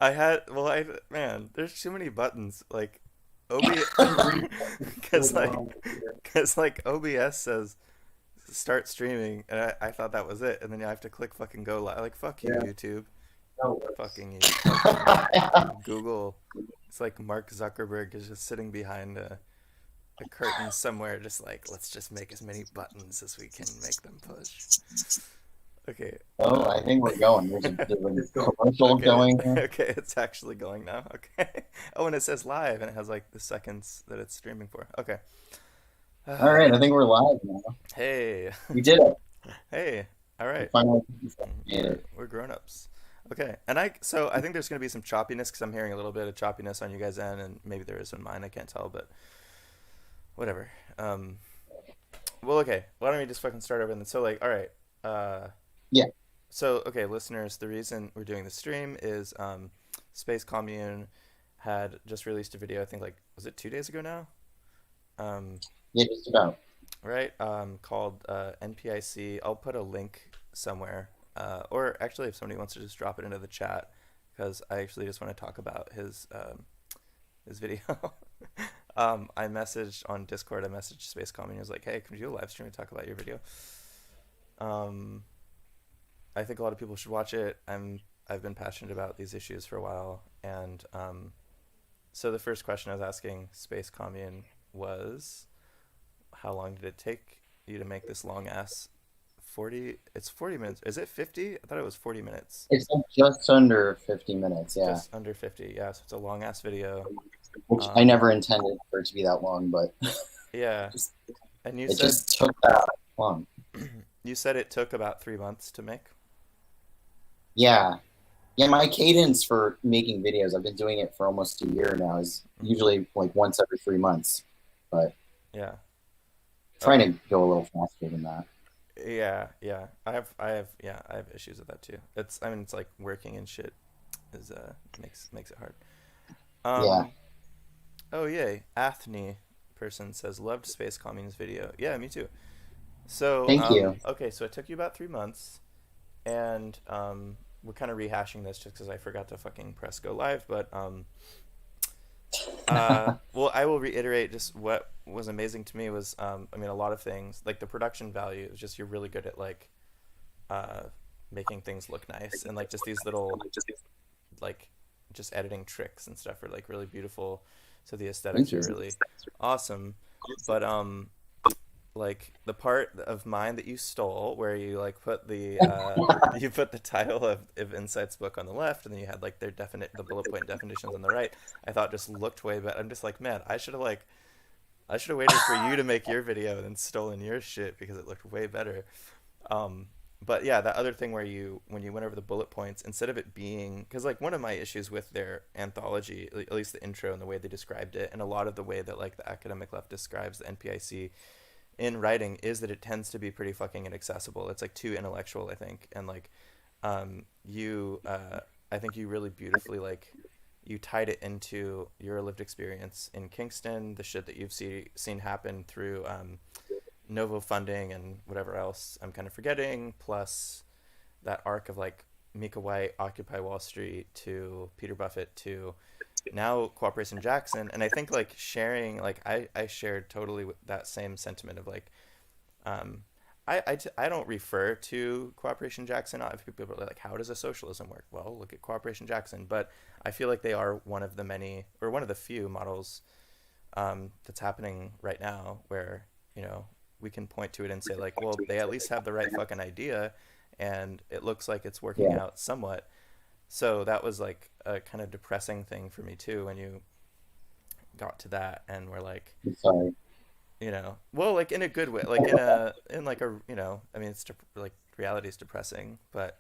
Man, there's too many buttons. Like, OB, Read because like, along here. because like OBS says start streaming, and I thought that was it, and then I have to click fucking go live. Like, fuck you, Yeah, YouTube. that works. Fucking Google. It's like Mark Zuckerberg is just sitting behind a curtain somewhere, just like, let's just make as many buttons as we can make them push. Okay. Oh, I think we're going. There's It's a going. commercial Okay. going here. Okay, it's actually going now. Okay. Oh, and it says live, and it has like the seconds that it's streaming for. Okay. All right, I think we're live now. Hey. We did it. Hey. All We right. finally made We're it. we're grown-ups. Okay. And I think there's gonna be some choppiness because I'm hearing a little bit of choppiness on you guys' end, and maybe there is on mine. I can't tell, but whatever. Um. Well, okay. Why don't we just fucking start over? And so, like, all right. Yeah, So, okay, listeners, the reason we're doing the stream is Space Commune had just released a video. I think like was it 2 days ago now? Um, yeah, just about. right? Called NPIC. I'll put a link somewhere, or actually, if somebody wants to just drop it into the chat, because I actually just want to talk about his video. I messaged on Discord. I messaged Space Commune. I was like, "Hey, can you do a live stream and talk about your video?" Um, I think a lot of people should watch it. I've been passionate about these issues for a while, and so the first question I was asking Space Commune was, how long did it take you to make this long ass 40? It's 40 minutes. Is it 50? I thought it was 40 minutes. It's like just under 50 minutes, yeah. Just under 50. Yeah, so it's a long ass video. Which I Um, never intended for it to be that long, but yeah, just and you it said just took that long. you said it took about 3 months to make. Yeah. Yeah, my cadence for making videos, I've been doing it for almost a year now, is Hmm. usually like once every 3 months. But Yeah. trying Okay. to go a little faster than that. Yeah. I have issues with that too. I mean, it's like working and shit is makes it hard. Yeah. Um, oh yay, Athne person says loved Space Commune's video. Yeah, me too. So, Thank you. okay, so it took you about 3 months, and we're kind of rehashing this just because I forgot to fucking press go live, but well, I will reiterate just what was amazing to me was, I mean, a lot of things like the production value is just you're really good at like uh, making things look nice, and like just these little like just editing tricks and stuff are like really beautiful. So the Thank aesthetics you. are really awesome. But like the part of mine that you stole where you like put the you put the title of Insight's book on the left, and then you had like the bullet point definitions on the right. I thought just looked way better. I'm just like, man, I should have waited for you to make your video and then stolen your shit because it looked way better. Um, but yeah, that other thing where when you went over the bullet points, instead of it being, because like one of my issues with their anthology, at least the intro and the way they described it, and a lot of the way that like the academic left describes the NPIC in writing is that it tends to be pretty fucking inaccessible. It's like too intellectual, I think, and like I think you really beautifully like you tied it into your lived experience in Kingston, the shit that seen happen through Novo funding and whatever else I'm kind of forgetting, plus that arc of like Mika White, Occupy Wall Street to Peter Buffett to now Cooperation Jackson. And I think like sharing, like I shared totally with that same sentiment of like, um, I don't refer to Cooperation Jackson. If people are like, how does a socialism work? Well, look at Cooperation Jackson. But I feel like they are one of the many, or one of the few models that's happening right now where, you know, we can point to it and say like, well, they at least have the right fucking idea, and it looks like it's working Yeah. out somewhat. So that was like a kind of depressing thing for me too when you got to that and we're like, I'm sorry. well, like in a good way, like in like a, I mean, like reality is depressing, but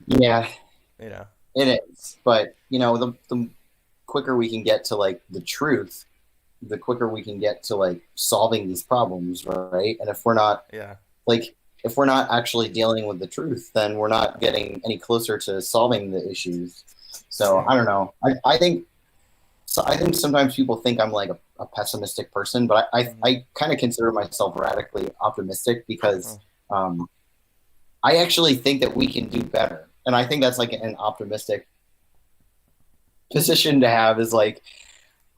Yeah, you know, it is. But the quicker we can get to like the truth, the quicker we can get to like solving these problems, right? And yeah, if we're not actually dealing with the truth, then we're not getting any closer to solving the issues. So I don't know. I think sometimes people think I'm like a pessimistic person, but mm-hmm. I kind of consider myself radically optimistic because Oh, um, I actually think that we can do better, and I think that's like an optimistic position to have is like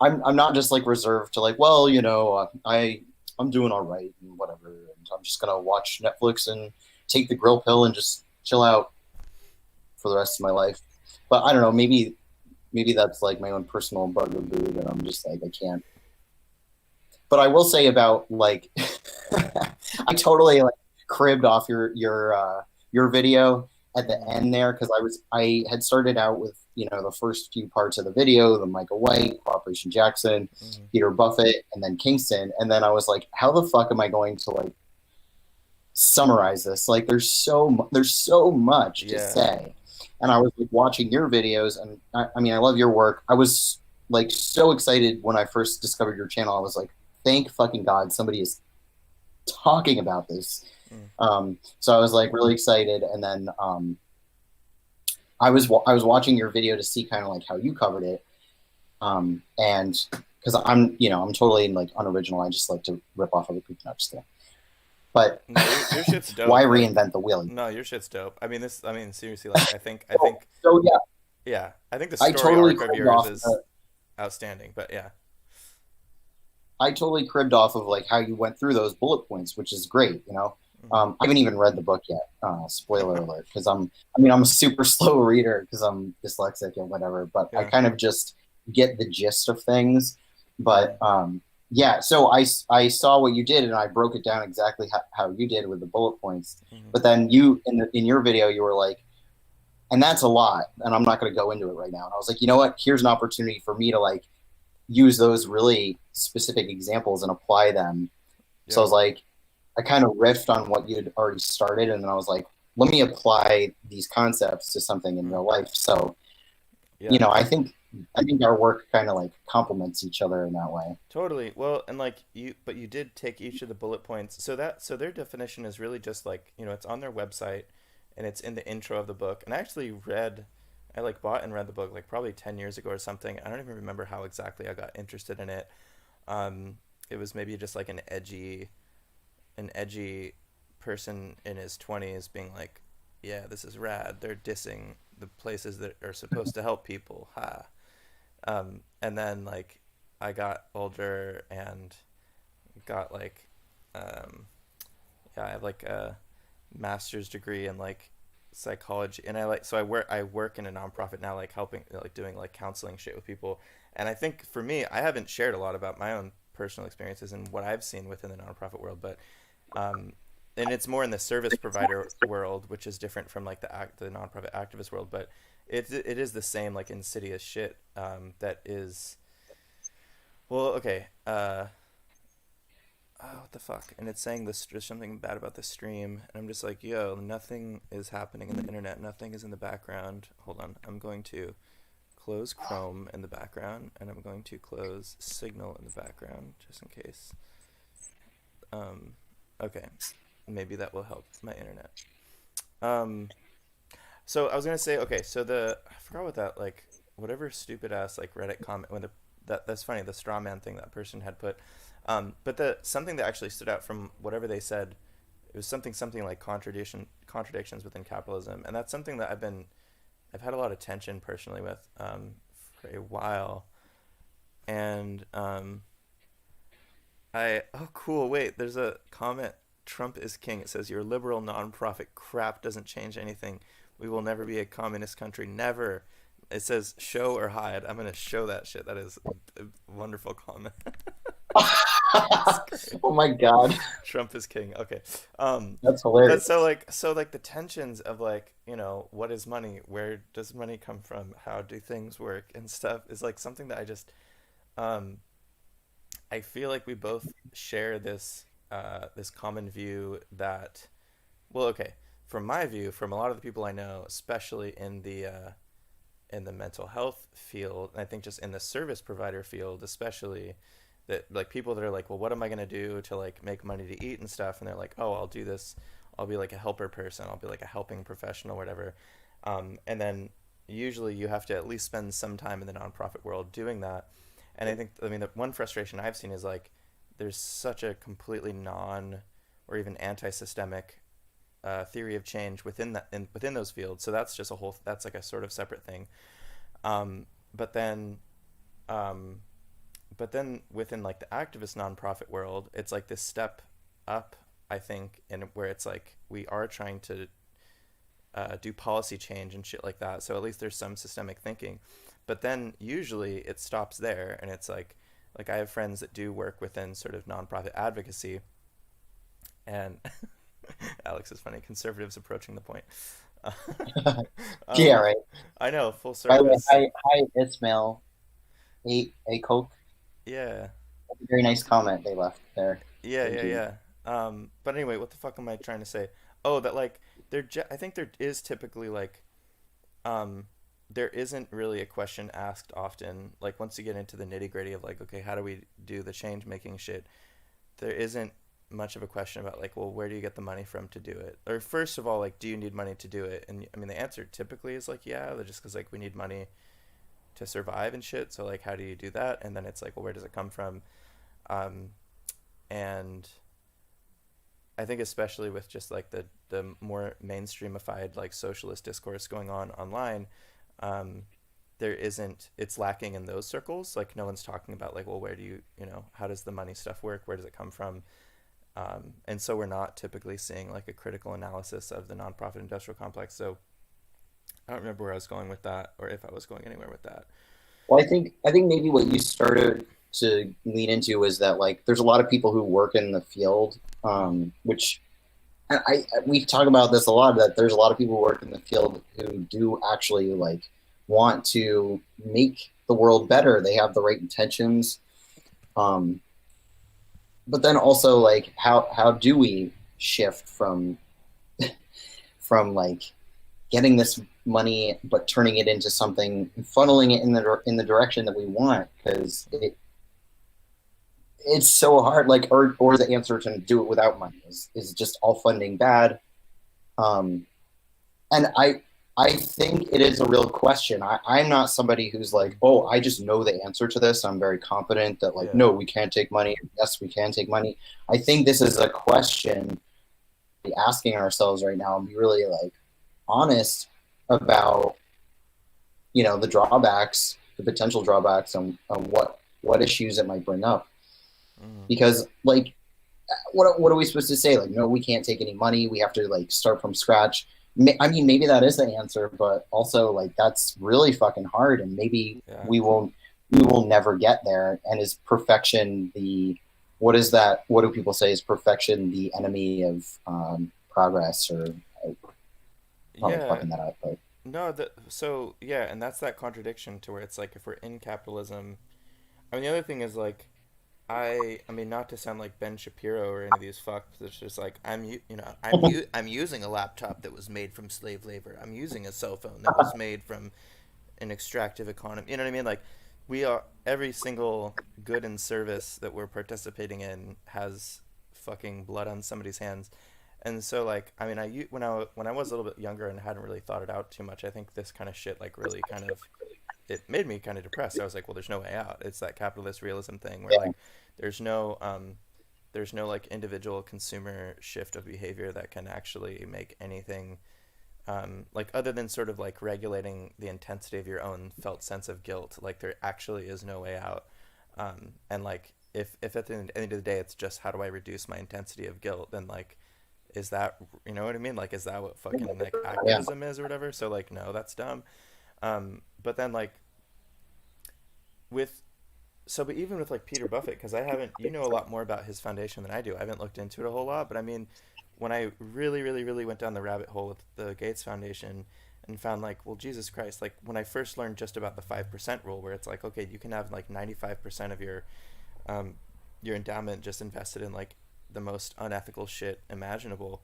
I'm not just like reserved to like, well, I'm doing all right and whatever, and I'm just gonna watch Netflix and take the grill pill and just chill out for the rest of my life. But I don't know, maybe that's like my own personal bugaboo that I'm just like I can't. But I will say about like I totally like cribbed off your video at the Mm-hmm. end there because I had started out with the first few parts of the video, the Michael White, Operation Jackson, Mm-hmm. Peter Buffett, and then Kingston, and then I was like, how the fuck am I going to like summarize this? Like, there's so much to Yeah. say, and I was like watching your videos, and I mean, I love your work. I was like so excited when I first discovered your channel. I was like, thank fucking God somebody is talking about this. Mm. So I was like really excited, and then I was watching your video to see kind of like how you covered it, and because I'm totally like unoriginal. I just like to rip off other people. Not just kidding. But No, your shit's why dope. Like, reinvent the wheel? no, your shit's dope. I mean, seriously, like, I So, think, so yeah, yeah, I think the I story totally arc of cribbed yours off is the outstanding. But yeah, I totally cribbed off of like how you went through those bullet points, which is great. hmm I haven't even read the book yet. Spoiler alert, because I'm a super slow reader because I'm dyslexic and whatever. But I yeah, kind of just get the gist of things. hmm But yeah, so I saw what you did and I broke it down exactly how you did with the bullet points. hmm But then you in your video you were like, and that's a lot, and I'm not going to go into it right now. And I was like, you know what? Here's an opportunity for me to like use those really specific examples and apply them. So I yeah, was like, I kind of riffed on what you had already started, and then I was like, let me apply these concepts to something in mm, real life. So, yeah, I think our work kind of like complements each other in that way. totally. Well, and like but you did take each of the bullet points. So their definition is really just like, it's on their website, and it's in the intro of the book. And I like bought and read the book like probably 10 years ago or something. I don't even remember how exactly I got interested in it. It was maybe just like an edgy person in his 20s being like, yeah, this is rad. They're dissing the places that are supposed to help people. Ha. And then like I got older and got like, um, yeah, I have like a master's degree in like psychology, and I work in a nonprofit now, like helping, like doing like counseling shit with people. And I think for me, I haven't shared a lot about my own personal experiences and what I've seen within the nonprofit world, but um, and it's more in the service provider world, which is different from like the nonprofit activist world, but it is the same like insidious shit that is, well, okay, oh, what the fuck? And it's saying this, there's something bad about the stream, and I'm just like, yo, nothing is happening in the internet, nothing is in the background. Hold on, I'm going to close Chrome in the background, and I'm going to close Signal in the background just in case. Um, okay, maybe that will help my internet. Um, so I was gonna say, okay, so I forgot what that, like, whatever stupid ass like Reddit comment when that's funny, the straw man thing that person had put. But the something that actually stood out from whatever they said, it was something like contradictions within capitalism, and that's something that I've had a lot of tension personally with for a while, and oh cool, wait, there's a comment. Trump is king. It says your liberal nonprofit crap doesn't change anything. We will never be a communist country. Never. It says show or hide. I'm gonna show that shit. That is a wonderful comment. That's great. Oh my god, Trump is king. Okay. Um, that's but hilarious. so like the tensions of like, what is money? Where does money come from? How do things work and stuff is like something that um I feel like we both share this common view that, well, okay, from my view, from a lot of the people I know, especially in the mental health field, and I think just in the service provider field, especially, that like people that are like, well, what am I gonna do to like make money to eat and stuff, and they're like, oh, I'll do this, I'll be like a helper person, I'll be like a helping professional, whatever, and then usually you have to at least spend some time in the nonprofit world doing that. And I mean, the one frustration I've seen is like there's such a completely non or even anti-systemic theory of change within within those fields. So that's just that's like a sort of separate thing. Um, but then um, but then within like the activist nonprofit world, it's like this step up, I think, in where it's like we are trying to do policy change and shit like that. So at least there's some systemic thinking. But then usually it stops there, and it's like I have friends that do work within sort of nonprofit advocacy, and Alex is funny. Conservatives approaching the point. Yeah, um, right. I know, full By the way, service. hi, Ismail. A Coke. Yeah, Very nice comment they left there. yeah, Thank yeah, you. yeah. But anyway, what the fuck am I trying to say? Oh, that like I think there is typically like um, there isn't really a question asked often. Like once you get into the nitty gritty of like, okay, how do we do the change making shit? There isn't much of a question about like, well, where do you get the money from to do it? Or first of all, like, do you need money to do it? And I mean, the answer typically is like, yeah, just because like we need money to survive and shit. So like, how do you do that? And then it's like, well, where does it come from? Um, and I think especially with just like the more mainstreamified like socialist discourse going on online, um, there isn't it's lacking in those circles. Like no one's talking about like, well, where do how does the money stuff work? Where does it come from? And so we're not typically seeing like a critical analysis of the nonprofit industrial complex. So I don't remember where I was going with that, or if I was going anywhere with that. Well, I think maybe what you started to lean into is that like there's a lot of people who work in the field, which we talk about this a lot. That there's a lot of people who work in the field who do actually like want to make the world better. They have the right intentions, um, but then also like how do we shift from like getting this money but turning it into something, funneling it in the direction that we want, because it's so hard. Like, or the answer to do it without money is just all funding bad. um and I think it is a real question. I'm not somebody who's like, oh, I just know the answer to this. I'm very confident that like, Yeah. no, we can't take money. Yes, we can take money. I think this is a question we're asking ourselves right now, and be really like honest about the drawbacks, the potential drawbacks on what issues it might bring up. Mm. Because like, what are we supposed to say? Like, no, we can't take any money. We have to like start from scratch. I mean, maybe that is the answer, but also like that's really fucking hard, and maybe Yeah. we will never get there. And is perfection the what is that? What do people say? Is perfection the enemy of progress? Or I'm probably Yeah. fucking that up, but No, so yeah, and that's that contradiction to where it's like if we're in capitalism. I mean, the other thing is like I mean, not to sound like Ben Shapiro or any of these fucks. It's just like I'm using a laptop that was made from slave labor. I'm using a cell phone that was made from an extractive economy. You know what I mean? Like we are every single good and service that we're participating in has fucking blood on somebody's hands. And so like I mean when I was a little bit younger and hadn't really thought it out too much, I think this kind of shit like really kind of it made me kind of depressed. I was like, well, there's no way out. It's that capitalist realism thing where yeah, like there's no like individual consumer shift of behavior that can actually make anything like other than sort of like regulating the intensity of your own felt sense of guilt. Like there actually is no way out. And like if at the end of the day it's just how do I reduce my intensity of guilt, then like is that you know what I mean? Like is that what fucking like yeah. activism is or whatever? So like no, that's dumb. But then like with but even with like Peter Buffett, because I haven't, you know, a lot more about his foundation than I do. I haven't looked into it a whole lot, but I mean, when I really, really, really went down the rabbit hole with the Gates Foundation and found like, well, Jesus Christ, like when I first learned just about the 5% rule, where it's like, okay, you can have like 95% of um, your endowment just invested in like the most unethical shit imaginable,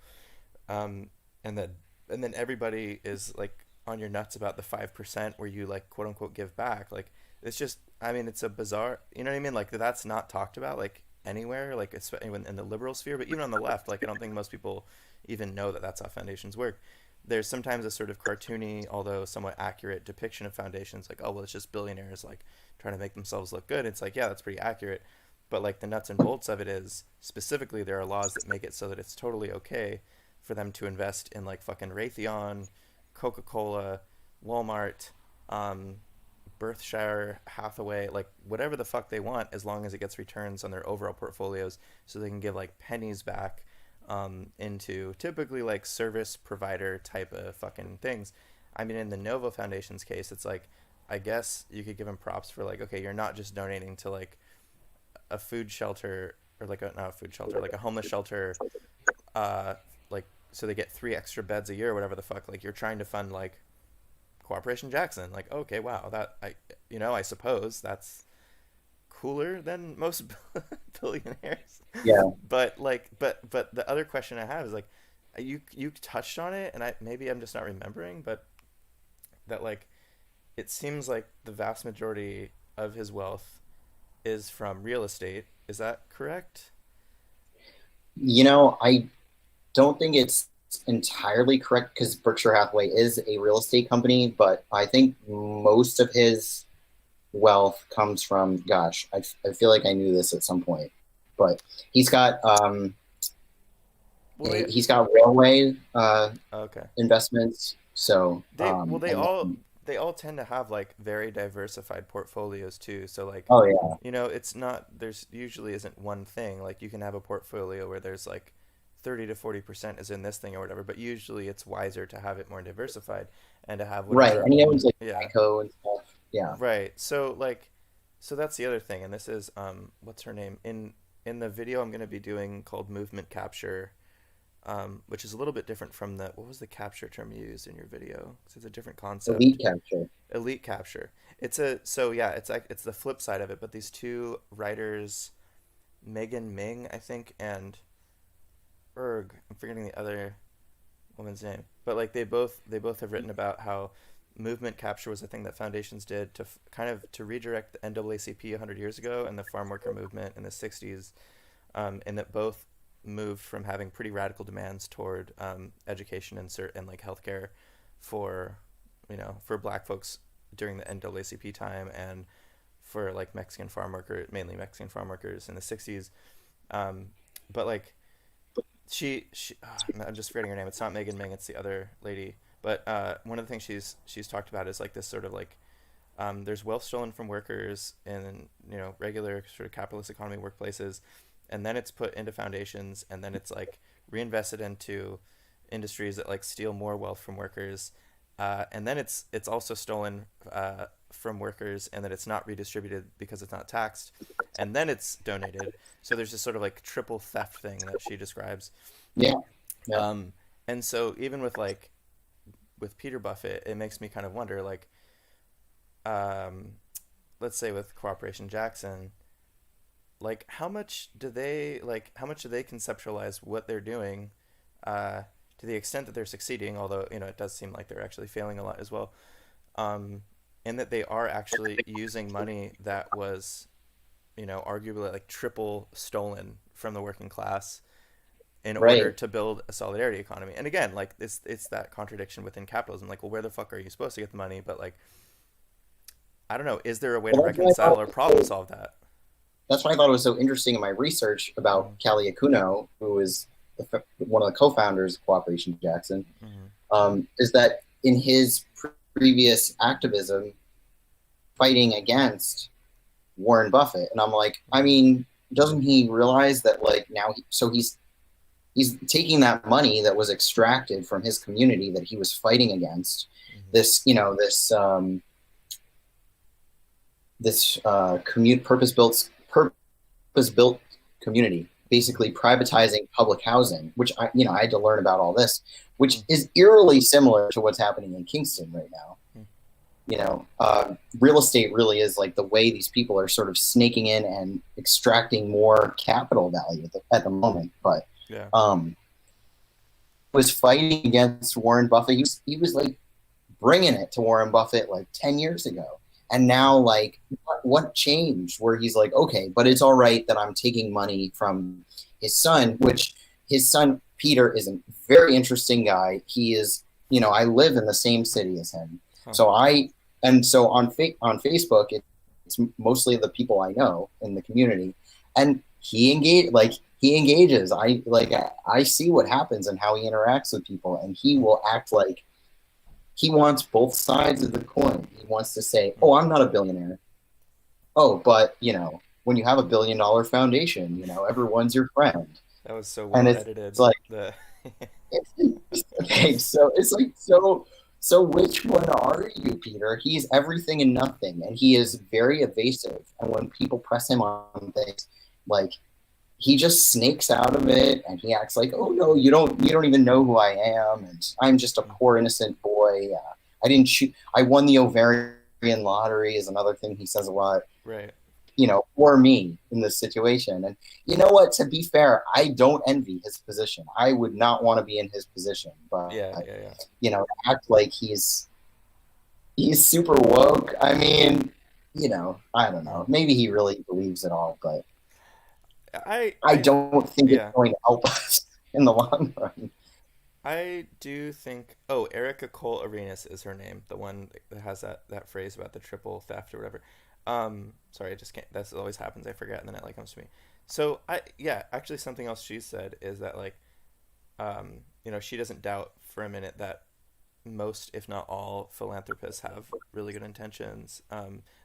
um, and then everybody is like on your nuts about the 5% where you like quote unquote give back. Like it's just, I mean, it's a bizarre, you know what I mean? Like that's not talked about like anywhere, like especially in the liberal sphere, but even on the left, like I don't think most people even know that that's how foundations work. There's sometimes a sort of cartoony, although somewhat accurate depiction of foundations, like, oh, well, it's just billionaires like trying to make themselves look good. It's like, yeah, that's pretty accurate. But like the nuts and bolts of it is specifically there are laws that make it so that it's totally okay for them to invest in like fucking Raytheon, Coca Cola, Walmart, um, Berkshire Hathaway, like whatever the fuck they want, as long as it gets returns on their overall portfolios, so they can give like pennies back into typically like service provider type of fucking things. I mean, in the Novo Foundation's case, it's like, I guess you could give them props for like, okay, you're not just donating to like a food shelter, or like a, not a food shelter, like a homeless shelter, like so they get 3 extra beds a year or whatever the fuck. Like you're trying to fund like Cooperation Jackson. Like, okay, wow, that I suppose that's cooler than most billionaires. Yeah. But like, but the other question I have is like, you touched on it, and I maybe I'm just not remembering, but that like, it seems like the vast majority of his wealth is from real estate. Is that correct? I don't think it's entirely correct because Berkshire Hathaway is a real estate company, but I think most of his wealth comes from, gosh, I feel like I knew this at some point, but he's got Well, they he's got railway okay. investments. So They all tend to have like very diversified portfolios too. So like, oh yeah, it's not, there's usually isn't one thing. Like you can have a portfolio where there's like 30 to 40% is in this thing or whatever, but usually it's wiser to have it more diversified and to have right. whatever. And he owns like Yeah. Geico and stuff. Yeah. Right. So like, so that's the other thing. And this is what's her name in the video I'm going to be doing called movement capture, which is a little bit different from the, what was the capture term you used in your video? 'Cause it's a different concept. Elite capture. Elite capture. It's a, so yeah, it's like, it's the flip side of it, but these two writers, Megan Ming, I think, and Erg, I'm forgetting the other woman's name, but like they both have written about how movement capture was a thing that foundations did to kind of to redirect the NAACP 100 years ago and the farm worker movement in the 60s, and that both moved from having pretty radical demands toward education and like healthcare for for black folks during the NAACP time, and for like mainly Mexican farm workers in the 60s. But like I'm just forgetting her name. It's not Megan Ming, it's the other lady. But one of the things she's talked about is like this sort of like, there's wealth stolen from workers in regular sort of capitalist economy workplaces, and then it's put into foundations, and then it's like reinvested into industries that like steal more wealth from workers, and then it's also stolen from workers, and then it's not redistributed because it's not taxed, and then it's donated. So there's this sort of like triple theft thing that she describes. Yeah. Yeah. And so even with Peter Buffett, it makes me kind of wonder, like, let's say with Cooperation Jackson, like how much do they conceptualize what they're doing, to the extent that they're succeeding, although it does seem like they're actually failing a lot as well, and that they are actually using money that was arguably like triple stolen from the working class in order Right. to build a solidarity economy. And again, like it's that contradiction within capitalism. Like, well, where the fuck are you supposed to get the money? But like, I don't know. Is there a way to Well, reconcile or problem solve that? that's why I thought it was so interesting in my research about Mm-hmm. Callie Akuno, who is one of the co-founders of Cooperation Jackson, Mm-hmm. is that in his previous activism fighting against Warren Buffett, and I'm like, I mean, doesn't he realize that like now he's taking that money that was extracted from his community that he was fighting against, Mm-hmm. this purpose built community, basically privatizing public housing, which I had to learn about all this, which Mm-hmm. is eerily similar to what's happening in Kingston right now. Real estate really is like the way these people are sort of snaking in and extracting more capital value at the moment. But Yeah. was fighting against Warren Buffett. He was like bringing it to Warren Buffett like 10 years ago. And now, like, what changed where he's like, okay, but it's all right that I'm taking money from his son, which his son, Peter, is a very interesting guy. He is, I live in the same city as him. Huh. So on Facebook, it's mostly the people I know in the community. And he engages. I see what happens and how he interacts with people, and he will act like he wants both sides of the coin. He wants to say, Mm. "Oh, I'm not a billionaire. Oh, but when you have a $1 billion foundation, everyone's your friend." That was so And well it's edited. like, The okay, so it's like so which one are you, Peter? He's everything and nothing, and he is very evasive. And when people press him on things, like he just snakes out of it and he acts like, oh no, you don't even know who I am, and I'm just a Mm. poor innocent boy. I didn't shoot. I won the ovarian lottery is another thing he says a lot. Right. For me in this situation. And you know what? To be fair, I don't envy his position. I would not want to be in his position, but Yeah, yeah, yeah. act like he's super woke. I mean, I don't Mm. know. Maybe he really believes it all, but I I don't think it's yeah. going to help us in the long run. I do think. Oh, Erica Cole Arenas is her name. The one that has that phrase about the triple theft or whatever. Sorry, I just can't. That's always happens. I forget, and then it like comes to me. So yeah, actually, something else she said is that like, she doesn't doubt for a minute that most, if not all, philanthropists have really good intentions.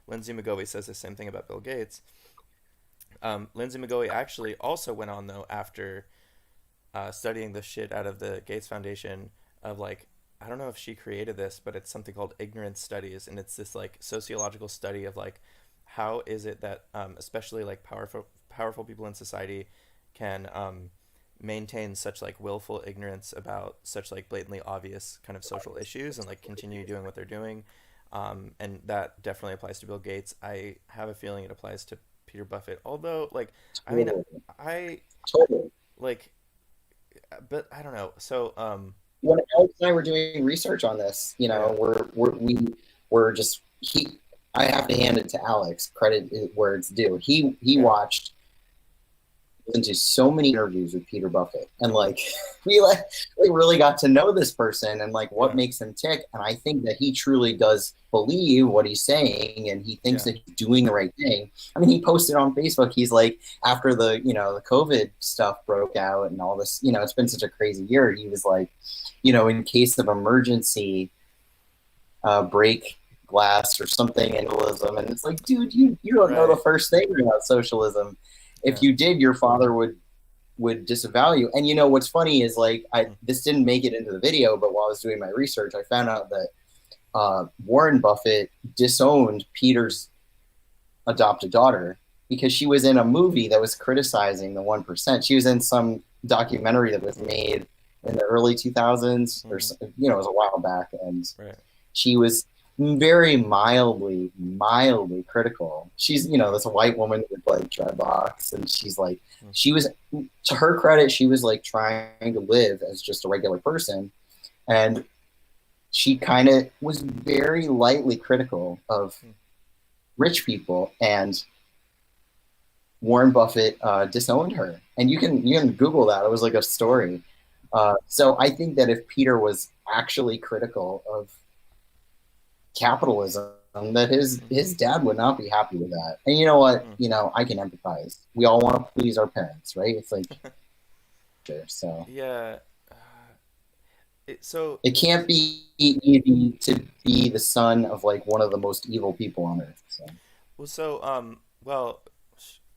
Lindsay McGovey says the same thing about Bill Gates. Lindsay McGovey actually also went on though after studying the shit out of the Gates Foundation of like I don't know if she created this, but it's something called ignorance studies, and it's this like sociological study of like how is it that especially like powerful people in society can maintain such like willful ignorance about such like blatantly obvious kind of social issues and like continue doing what they're doing. And that definitely applies to Bill Gates. I have a feeling it applies to Peter Buffett, although like I mean Totally. I Totally. like but I don't know. So, When Alex and I were doing research on this, yeah, we're just he. I have to hand it to Alex. Credit where it's due. He yeah, watched into so many interviews with Peter Buffett, and like we really got to know this person and like what yeah, makes him tick. And I think that he truly does believe what he's saying, and he thinks yeah, that he's doing the right thing. I mean, he posted on Facebook. He's like, after the COVID stuff broke out and all this, it's been such a crazy year. He was like, in case of emergency, break glass or something in socialism. And it's like, dude, you don't know the right, first thing about socialism. If yeah, you did, your father would disavow you. And what's funny is like mm, this didn't make it into the video, but while I was doing my research, I found out that Warren Buffett disowned Peter's adopted daughter because she was in a movie that was criticizing the 1%. She was in some documentary that was made in the early 2000s, or mm-hmm, it was a while back, and right, she was very mildly critical. She's, mm, this white woman with like dreadlocks, and she's like, mm, she was, to her credit, she was like trying to live as just a regular person, and she kind of was very lightly critical of mm, rich people, and Warren Buffett disowned her. And you can Google that. It was like a mm, story. So I think that if Peter was actually critical of capitalism, that his mm, his dad would not be happy with that. And you know what? mm. I can empathize. We all want to please our parents, right? It's like sure. So Yeah. So it can't be easy to be the son of like one of the most evil people on earth. So well,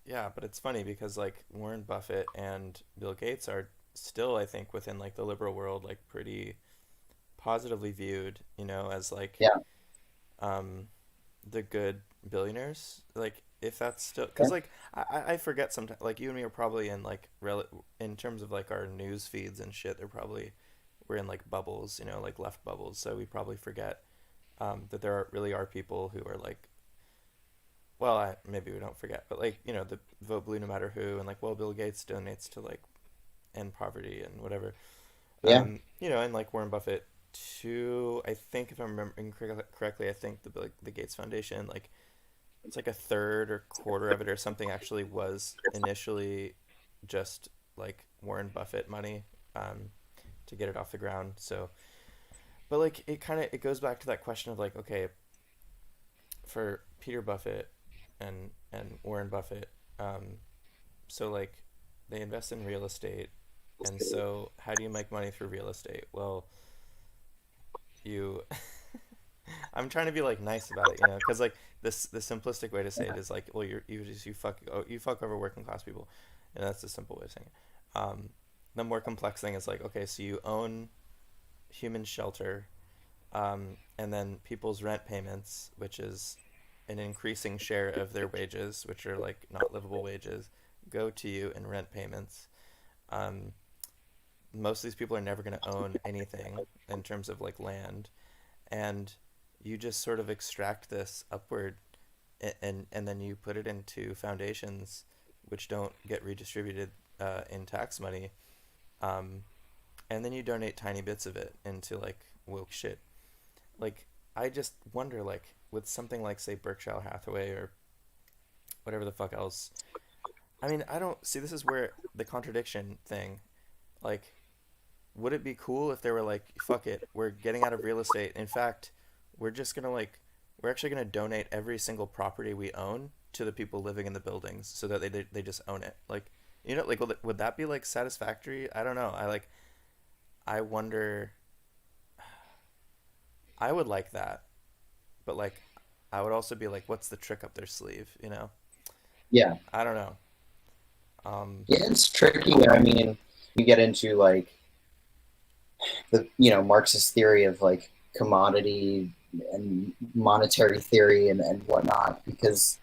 yeah, but it's funny because like Warren Buffett and Bill Gates are still, I think, within like the liberal world, like pretty positively viewed, as like yeah, um the good billionaires. Like if that's still yeah, because like I forget sometimes like you and me are probably in like in terms of like our news feeds and shit. They're probably we're in like bubbles, like left bubbles. So we probably forget that there really are people who are like, well, maybe we don't forget, but like the vote blue no matter who, and like well, Bill Gates donates to like end poverty and whatever. yeah, And like Warren Buffett too. I think if I'm remembering correctly, I think the Gates Foundation like it's like a third or quarter of it or something actually was initially just like Warren Buffett money to get it off the ground. So, but like it goes back to that question of like okay, for Peter Buffett and Warren Buffett, so like they invest in real estate, and so how do you make money through real estate? Well, you I'm trying to be like nice about it, you know, because like this the simplistic way to say it is like, well, you fuck over working class people, and that's the simple way of saying it. The more complex thing is like, okay, so you own human shelter, and then people's rent payments, which is an increasing share of their wages, which are like not livable wages, go to you in rent payments. Um, Most of these people are never going to own anything in terms of like land, and you just sort of extract this upward, and then you put it into foundations which don't get redistributed in tax money, um, and then you donate tiny bits of it into like woke shit. Like, I just wonder, like, with something like say Berkshire Hathaway or whatever the fuck else. I mean, I don't see, this is where the contradiction thing, like, would it be cool if they were like, fuck it, we're getting out of real estate. In fact, we're just gonna like, we're actually gonna donate every single property we own to the people living in the buildings so that they just own it. Like, you know, like, would that be like satisfactory? I don't know. I wonder. I would like that, but like, I would also be like, what's the trick up their sleeve? You know? Yeah, I don't know. Um, yeah, it's tricky. I mean, you get into like the Marxist theory of like commodity and monetary theory and whatnot. Because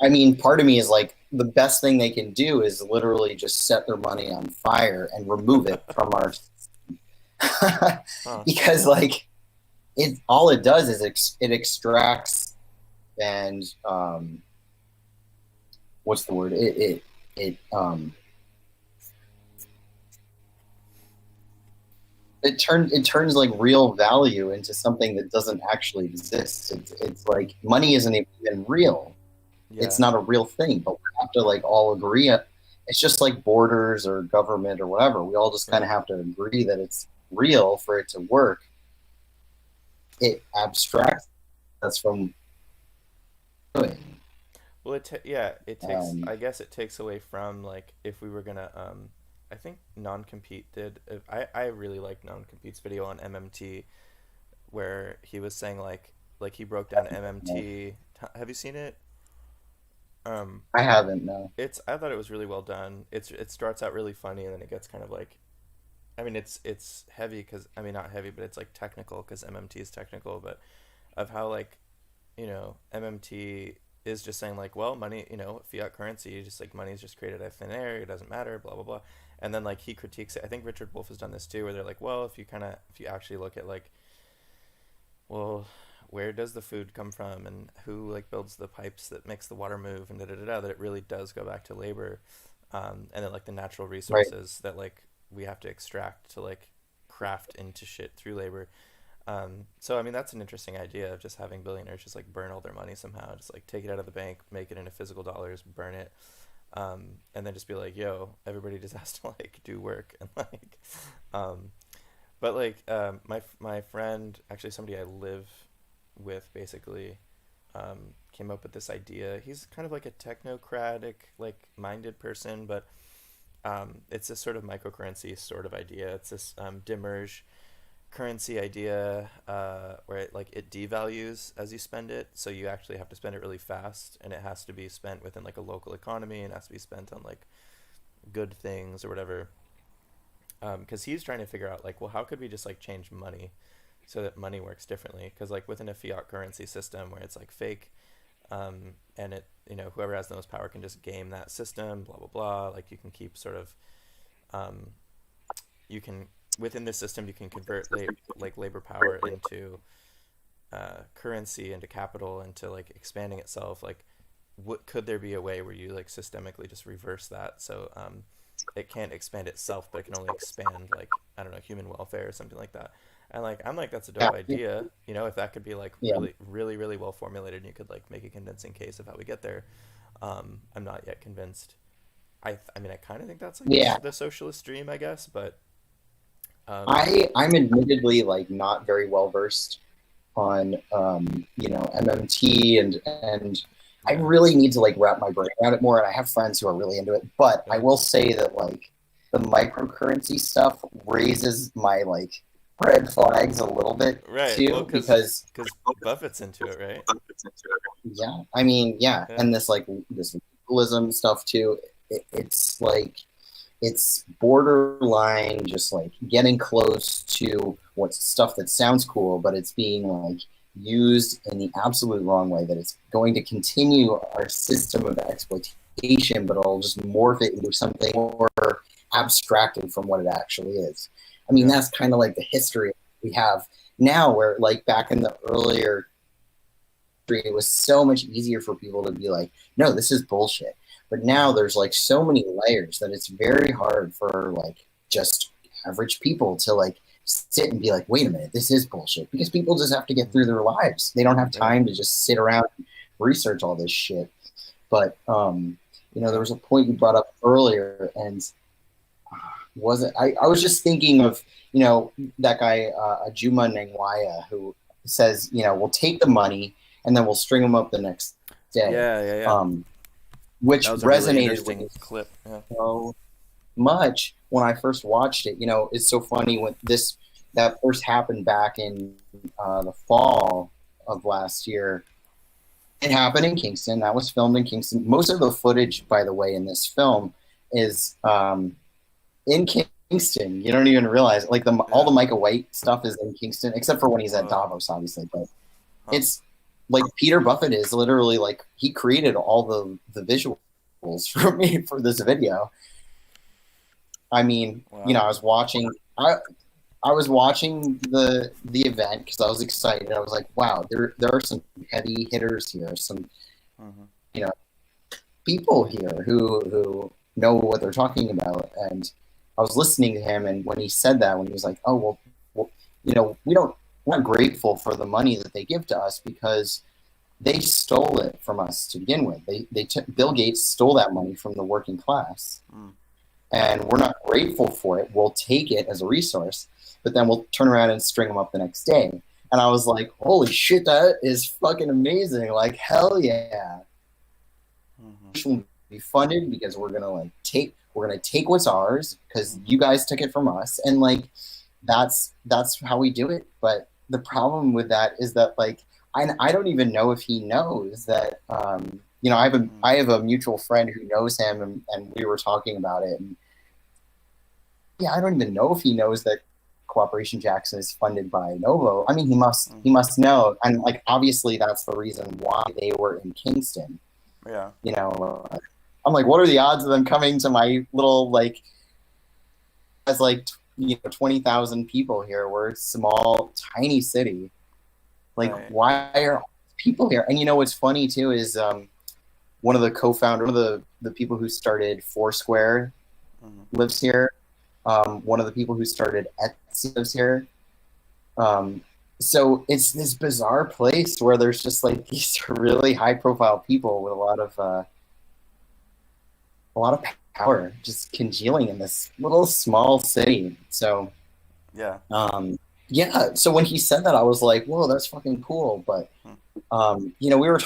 I mean, part of me is like the best thing they can do is literally just set their money on fire and remove it from our huh? because like it all it does is it extracts and what's the word it turns like real value into something that doesn't actually exist. It's like money isn't even real. It's Yeah. not a real thing, but we have to like all agree. It's just like borders or government or whatever. We all just kind Right. of have to agree that it's real for it to work. It abstracts us from doing. Well, yeah, it takes. Um, I guess it takes away from like if we were gonna. I think non-compete did. I really like non-compete's video on MMT where he was saying like he broke down MMT. Have you seen it? Um, I haven't no. it's I thought it was really well done. It starts out really funny and then it gets kind of like, I mean it's heavy because I mean not heavy but it's like technical because MMT is technical, but of how like, you know, MMT is just saying like, well, money, you know, fiat currency, just like money is just created out of thin air, it doesn't matter, blah blah blah. And then like he critiques it. I think Richard Wolff has done this too, where they're like, well, if you actually look at like, well, where does the food come from and who like builds the pipes that makes the water move and da da da da, that it really does go back to labor, and then like the natural Right. resources that like we have to extract to like craft into shit through labor. So I mean that's an interesting idea of just having billionaires just like burn all their money somehow, just like take it out of the bank, make it into physical dollars, burn it, and then just be like, yo, everybody just has to like do work and like, um, but like my friend, actually somebody I live with, basically came up with this idea. He's kind of like a technocratic like minded person, but it's this sort of microcurrency sort of idea. It's this demerge currency idea where it devalues as you spend it, so you actually have to spend it really fast, and it has to be spent within like a local economy, and it has to be spent on like good things or whatever. Because he's trying to figure out like, well, how could we just like change money so that money works differently? Because like within a fiat currency system where it's like fake, and it, you know, whoever has the most power can just game that system, blah blah blah. Like you can keep sort of, um, you can, within this system you can convert like labor power into currency, into capital, into like expanding itself. Like, what could there be a way where you like systemically just reverse that, so it can't expand itself, but it can only expand like, I don't know, human welfare or something like that. And like I'm like, that's a dope Yeah. idea, you know, if that could be like Yeah. really really really well formulated and you could like make a convincing case of how we get there. I'm not yet convinced. I mean I kind of think that's like Yeah. the socialist dream, I guess, but um, I'm admittedly like not very well versed on MMT and I yeah, really need to like wrap my brain around it more. And I have friends who are really into it, but I yeah, will say that like the microcurrency stuff raises my like red flags a little bit Right. Well, too, because because Buffett's into it, right? yeah, I mean, yeah, Yeah. and this legalism stuff too. It's like it's borderline, just like getting close to what's stuff that sounds cool, but it's being like used in the absolute wrong way. That it's going to continue our system of exploitation, but it'll just morph it into something more abstracted from what it actually is. I mean, Yeah. that's kind of like the history we have now, where like back in the earlier it was so much easier for people to be like, no, this is bullshit. But now Hmm. there's like so many layers that it's very hard for like just average people to like sit and be like, wait a minute, this is bullshit. Because people just have to get through their lives. They don't have Yeah. time to just sit around and research all this shit. But there Yeah. was a point you brought up earlier, and was it I was just thinking of, that guy, Ajuma Nangwaya, who says, we'll take the money and then we'll string them up the next day, Yeah. Yeah. Yeah. um, That which was a really resonated with me interesting clip. Yeah. so much when I first watched it. It's so funny when that first happened back in the fall of last year. It happened in Kingston. That was filmed in Kingston. Most of the footage, by the way, in this film is in Kingston. You don't even realize, like, all the Yeah. Micah White stuff is in Kingston, except for when he's at Whoa. Davos, obviously. But Huh. it's like Peter Buffett is literally like he created all the visuals for me for this video. I mean, Wow. I was watching. I was watching the event because I was excited. I was like, wow, there are some heavy hitters here, some Hmm. you know people here who know what they're talking about. And I was listening to him, and when he said that, when he was like, oh well, we're not grateful for the money that they give to us because they stole it from us to begin with. Bill Gates stole that money from the working class, Mm. and we're not grateful for it. We'll take it as a resource, but then we'll turn around and string them up the next day. And I was like, holy shit, that is fucking amazing. Like, hell yeah. Hmm. Will be funded because we're gonna take what's ours because Hmm. you guys took it from us, and like that's how we do it. But the problem with that is that like I don't even know if he knows that. I have a Mm. I have a mutual friend who knows him, and we were talking about it. And yeah, I don't even know if he knows that Cooperation Jackson is funded by Novo. I mean, he must he Hmm. must know, and like obviously that's the reason why they were in Kingston. Yeah. You know, I'm like, what are the odds of them coming to my little like as like 20,000 people here? We're a small, tiny city. Like, Right. why are people here? And what's funny too is one of the co-founders, one of the people who started Foursquare Hmm. lives here. One of the people who started Etsy lives here. Um, so it's this bizarre place where there's just like these really high-profile people with a lot of power just congealing in this little small city. So Yeah. yeah. So when he said that, I was like, whoa, that's fucking cool. But Hmm. we were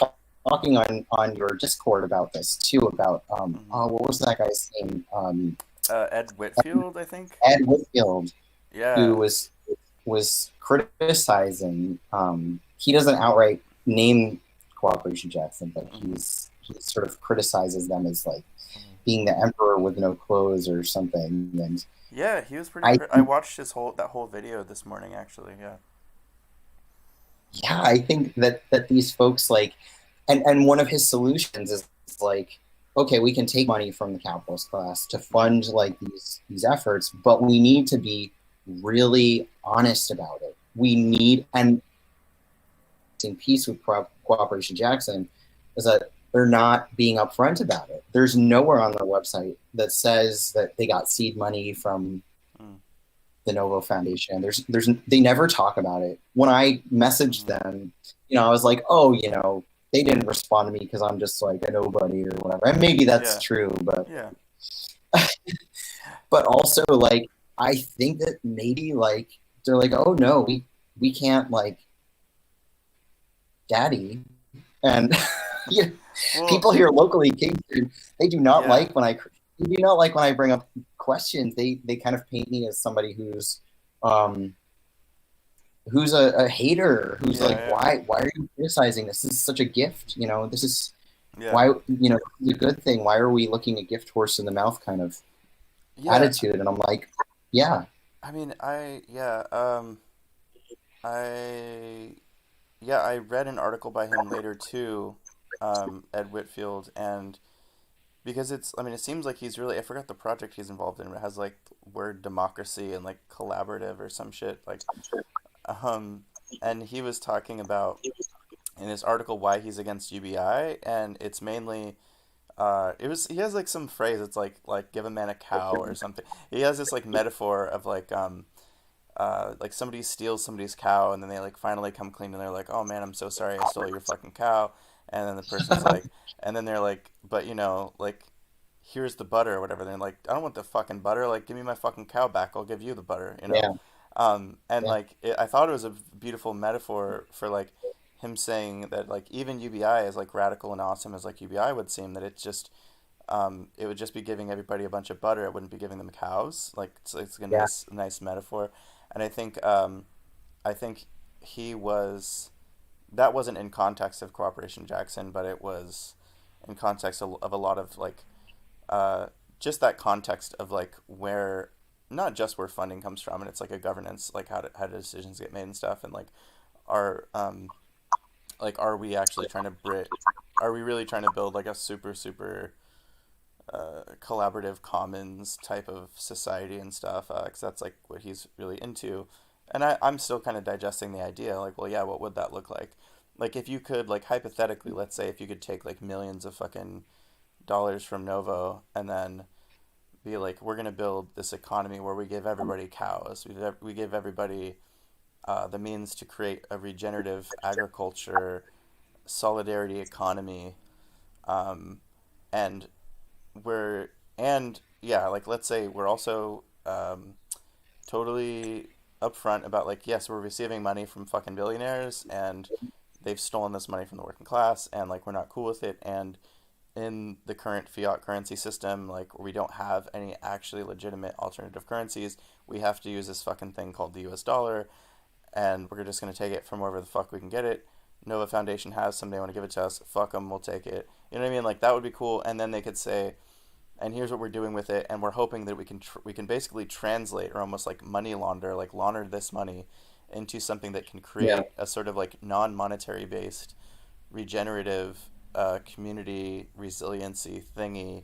talking on your Discord about this too, about Hmm. what was that guy's name? Ed Whitfield, I think. Ed Whitfield, who Yeah. was criticizing. He doesn't outright name Cooperation Jackson, but Hmm. he sort of criticizes them as like Hmm. being the emperor with no clothes or something. And Yeah, he was pretty. I I watched that whole video this morning, actually. Yeah. yeah, I think that these folks like, and one of his solutions is like, okay, we can take money from the capitalist class to Hmm. fund like these efforts, but we need to be really honest about it. We need, and in peace with Cooperation Jackson is that they're not being upfront about it. There's nowhere on their website that says that they got seed money from Mm. the Novo Foundation. They never talk about it. When I messaged Hmm. them, I was like, oh, they didn't respond to me because I'm just like a nobody or whatever. And maybe that's Yeah. true, but Yeah. also like I think that maybe like they're like, oh no, we can't like daddy. And yeah, Well. people here locally, Kingston, they do not Yeah. like when they do not like when I bring up questions. They kind of paint me as somebody who's um who's a hater, who's like, Yeah, why are you criticizing this? This is such a gift, this is yeah, why, it's a good thing. Why are we looking a gift horse in the mouth kind of yeah. attitude? And I'm like, yeah, I mean, I yeah, I read an article by him later too, Ed Whitfield, and because I mean, it seems like he's really, I forgot the project he's involved in, but it has like word democracy and like collaborative or some shit, like, um, and he was talking about in his article why he's against UBI, and it's mainly, he has like some phrase, it's like give a man a cow or something. He has this like metaphor of like somebody steals somebody's cow and then they like finally come clean and they're like, "Oh man, I'm so sorry I stole your fucking cow." And then the person's like, and then they're like, "But like here's the butter or whatever." They're like, "I don't want the fucking butter. Like give me my fucking cow back. I'll give you the butter." yeah, And yeah, like I thought it was a beautiful metaphor for like him saying that like even UBI is like radical and awesome as like UBI would seem, that it's just it would just be giving everybody a bunch of butter. It wouldn't be giving them cows. Like it's a yeah, nice metaphor. And I think he was that wasn't in context of Cooperation Jackson, but it was in context of a lot of like uh, just that context of like where not just where funding comes from, and it's like a governance, like how do decisions get made and stuff, and like are are we actually trying to are we really trying to build like a super collaborative commons type of society and stuff, because that's like what he's really into. And I'm still kind of digesting the idea, like, well, yeah, what would that look like if you could, like, hypothetically, let's say if you could take like millions of fucking dollars from Novo and then be like, we're gonna build this economy where we give everybody cows, we give everybody the means to create a regenerative agriculture solidarity economy, um, and we're and yeah, like let's say we're also totally upfront about like, yes, we're receiving money from fucking billionaires and they've stolen this money from the working class, and like we're not cool with it, and in the current fiat currency system, like we don't have any actually legitimate alternative currencies, we have to use this fucking thing called the US dollar, and we're just going to take it from wherever the fuck we can get it. Nova Foundation has some, they want to give it to us, fuck them, we'll take it. You know what I mean? Like that would be cool, and then they could say, and here's what we're doing with it, and we're hoping that we can basically translate or almost like money launder this money into something that can yeah. create a sort of like non-monetary based regenerative community resiliency thingy.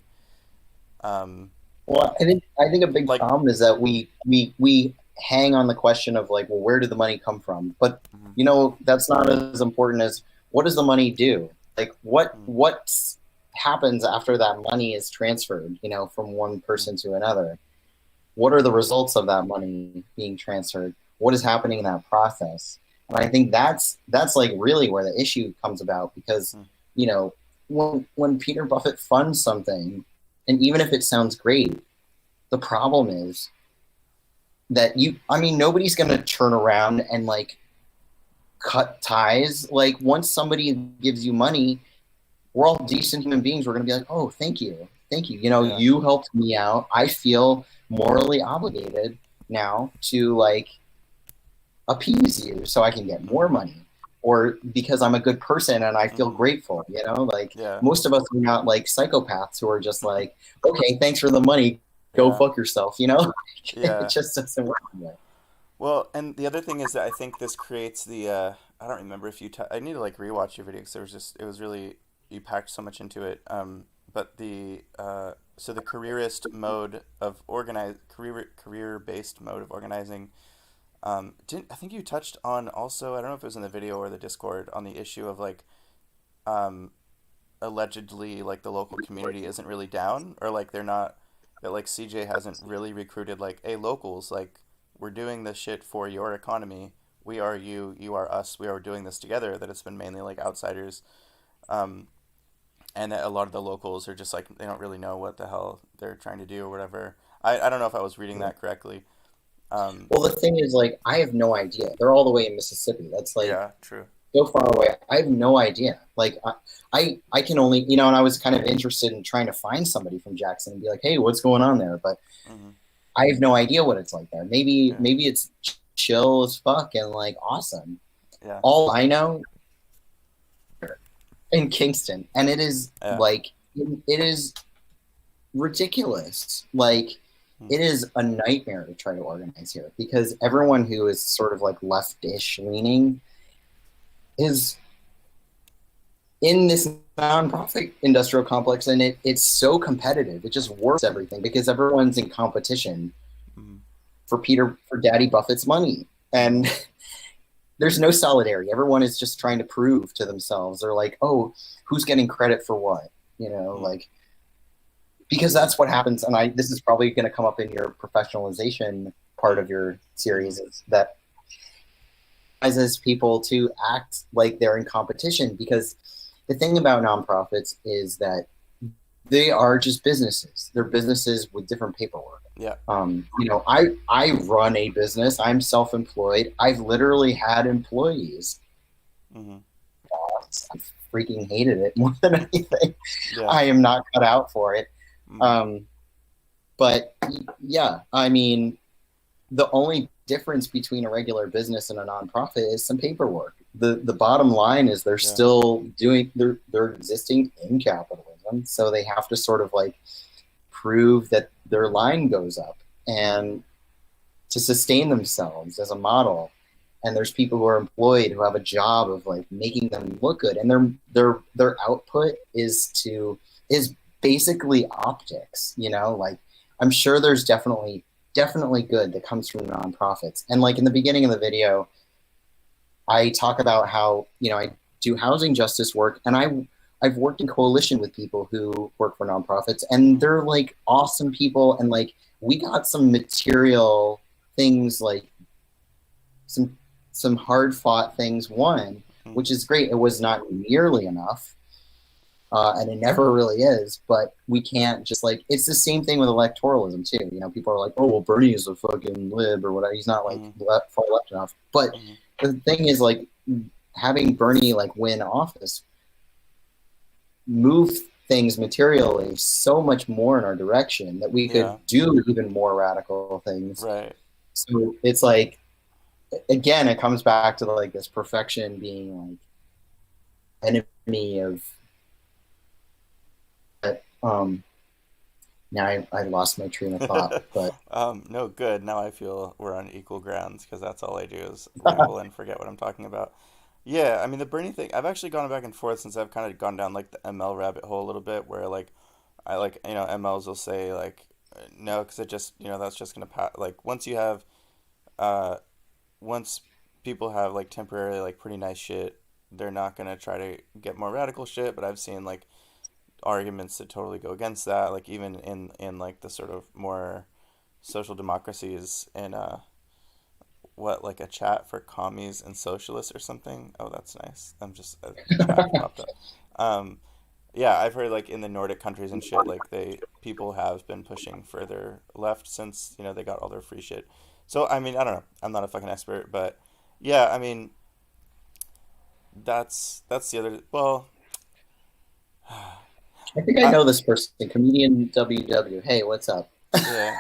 Um, Well, I think a big like, problem is that we hang on the question of like, well, where did the money come from? But mhm, that's not as important as what does the money do? Like, mhm, what happens after that money is transferred, from one mhm, person to another? What are the results of that money being transferred? What is happening in that process? And I think that's like really where the issue comes about, because mhm, when Peter Buffett funds something, and even if it sounds great, the problem is that I mean, nobody's going to turn around and like cut ties. Like, once somebody gives you money, we're all decent human beings. We're going to be like, oh, thank you. Thank you. yeah, You helped me out. I feel morally obligated now to like appease you so I can get more mhm, money, or because I'm a good person and I feel mhm, grateful. Like, yeah, most of us are not like psychopaths who are just like, okay, thanks for the money. Go yeah, fuck yourself. It yeah. just doesn't work that way. Well, and the other thing is that I think this creates the I don't remember if I need to like rewatch your video because there was just it was really you packed so much into it. But the so the career based mode of organizing. Didn't I think you touched on also? I don't know if it was in the video or the Discord on the issue of like um allegedly like the local community isn't really down, or like they're not, that like CJ hasn't really recruited like, hey, locals, like we're doing this shit for your economy, we are you, you are us, we are doing this together, that it's been mainly like outsiders, um, and that a lot of the locals are just like they don't really know what the hell they're trying to do or whatever. I don't know if I was reading that correctly. um, Well, the thing is, like, I have no idea. They're all the way in Mississippi. That's like yeah, true. so far away. I have no idea. Like, I can only, and I was kind of interested in trying to find somebody from Jackson and be like, hey, what's going on there? But Hmm. I have no idea what it's like there. Maybe Yeah, maybe it's chill as fuck and like awesome. Yeah. All I know in Kingston, and it is Yeah. like it is ridiculous. Like Mm. it is a nightmare to try to organize here because everyone who is sort of like leftish leaning is in this nonprofit industrial complex, and it's so competitive. It just works everything because everyone's in competition Mm. for Daddy Buffett's money, Mm. and there's no solidarity. Everyone is just trying to prove to themselves. They're like, oh, who's getting credit for what? You know, Mm. like because that's what happens. And this is probably going to come up in your professionalization part of your series is that causes people to act like they're in competition because the thing about nonprofits is that they are just businesses. They're businesses with different paperwork. Yeah. I run a business. I'm self-employed. I've literally had employees. Mm-hmm. I freaking hated it more than anything. Yeah. I am not cut out for it. Mm. But yeah, I mean, the only difference between a regular business and a nonprofit is some paperwork. The bottom line is they're Yeah. still they're existing in capitalism, so they have to sort of like prove that their line goes up and to sustain themselves as a model. And there's people who are employed who have a job of like making them look good, and their output is basically optics. Like I'm sure there's definitely good that comes from nonprofits. And like in the beginning of the video, I talk about how I do housing justice work, and I've worked in coalition with people who work for nonprofits, and they're like awesome people, and like we got some material things like some hard fought things won, Mm. which is great. It was not nearly enough, and it never really is. But we can't just like it's the same thing with electoralism too. People are like, oh well, Bernie is a fucking lib or whatever. He's not like far left enough. But the thing is like having Bernie like win office move things materially so much more in our direction that we could do even more radical things. Right. So it's like again, it comes back to like this perfection being like enemy of. Now I lost my train of thought, but No, good. Now I feel we're on equal grounds because that's all I do is ramble and forget what I'm talking about. Yeah, I mean the Bernie thing. I've actually gone back and forth since I've kind of gone down like the ML rabbit hole a little bit, where like I like MLs will say like no, because it just that's just gonna pass. Like uh once people have like temporarily like pretty nice shit, they're not gonna try to get more radical shit. But I've seen like arguments that totally go against that, like even in like the sort of more social democracies in what like a chat for commies and socialists or something. Oh, that's nice. I'm just a chat popped up. Um, yeah, I've heard like in the Nordic countries and shit, like people have been pushing further left since they got all their free shit. So I mean, I don't know. I'm not a fucking expert, but yeah, I mean, that's the other. Well, I think I I, know this person, comedian WW. Hey, what's up? yeah,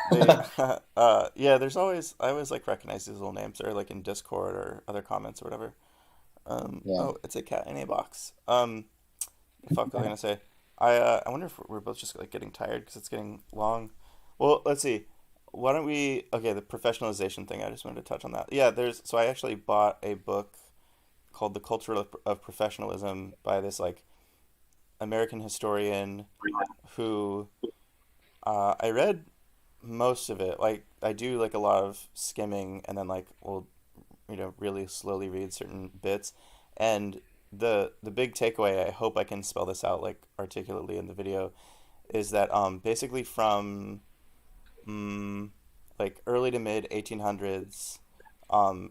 yeah. I always like recognize these little names. They're like in Discord or other comments or whatever. Yeah. Oh, it's a cat in a box. The fuck was I gonna say? I wonder if we're both just like getting tired because it's getting long. Well, let's see. Why don't we? Okay, the professionalization thing. I just wanted to touch on that. Yeah, so I actually bought a book called "The Culture of Professionalism" by this like American historian who I read most of it. Like I do like a lot of skimming and then like will really slowly read certain bits. And the big takeaway, I hope I can spell this out like articulately in the video, is that basically from mm, like early to mid 1800s,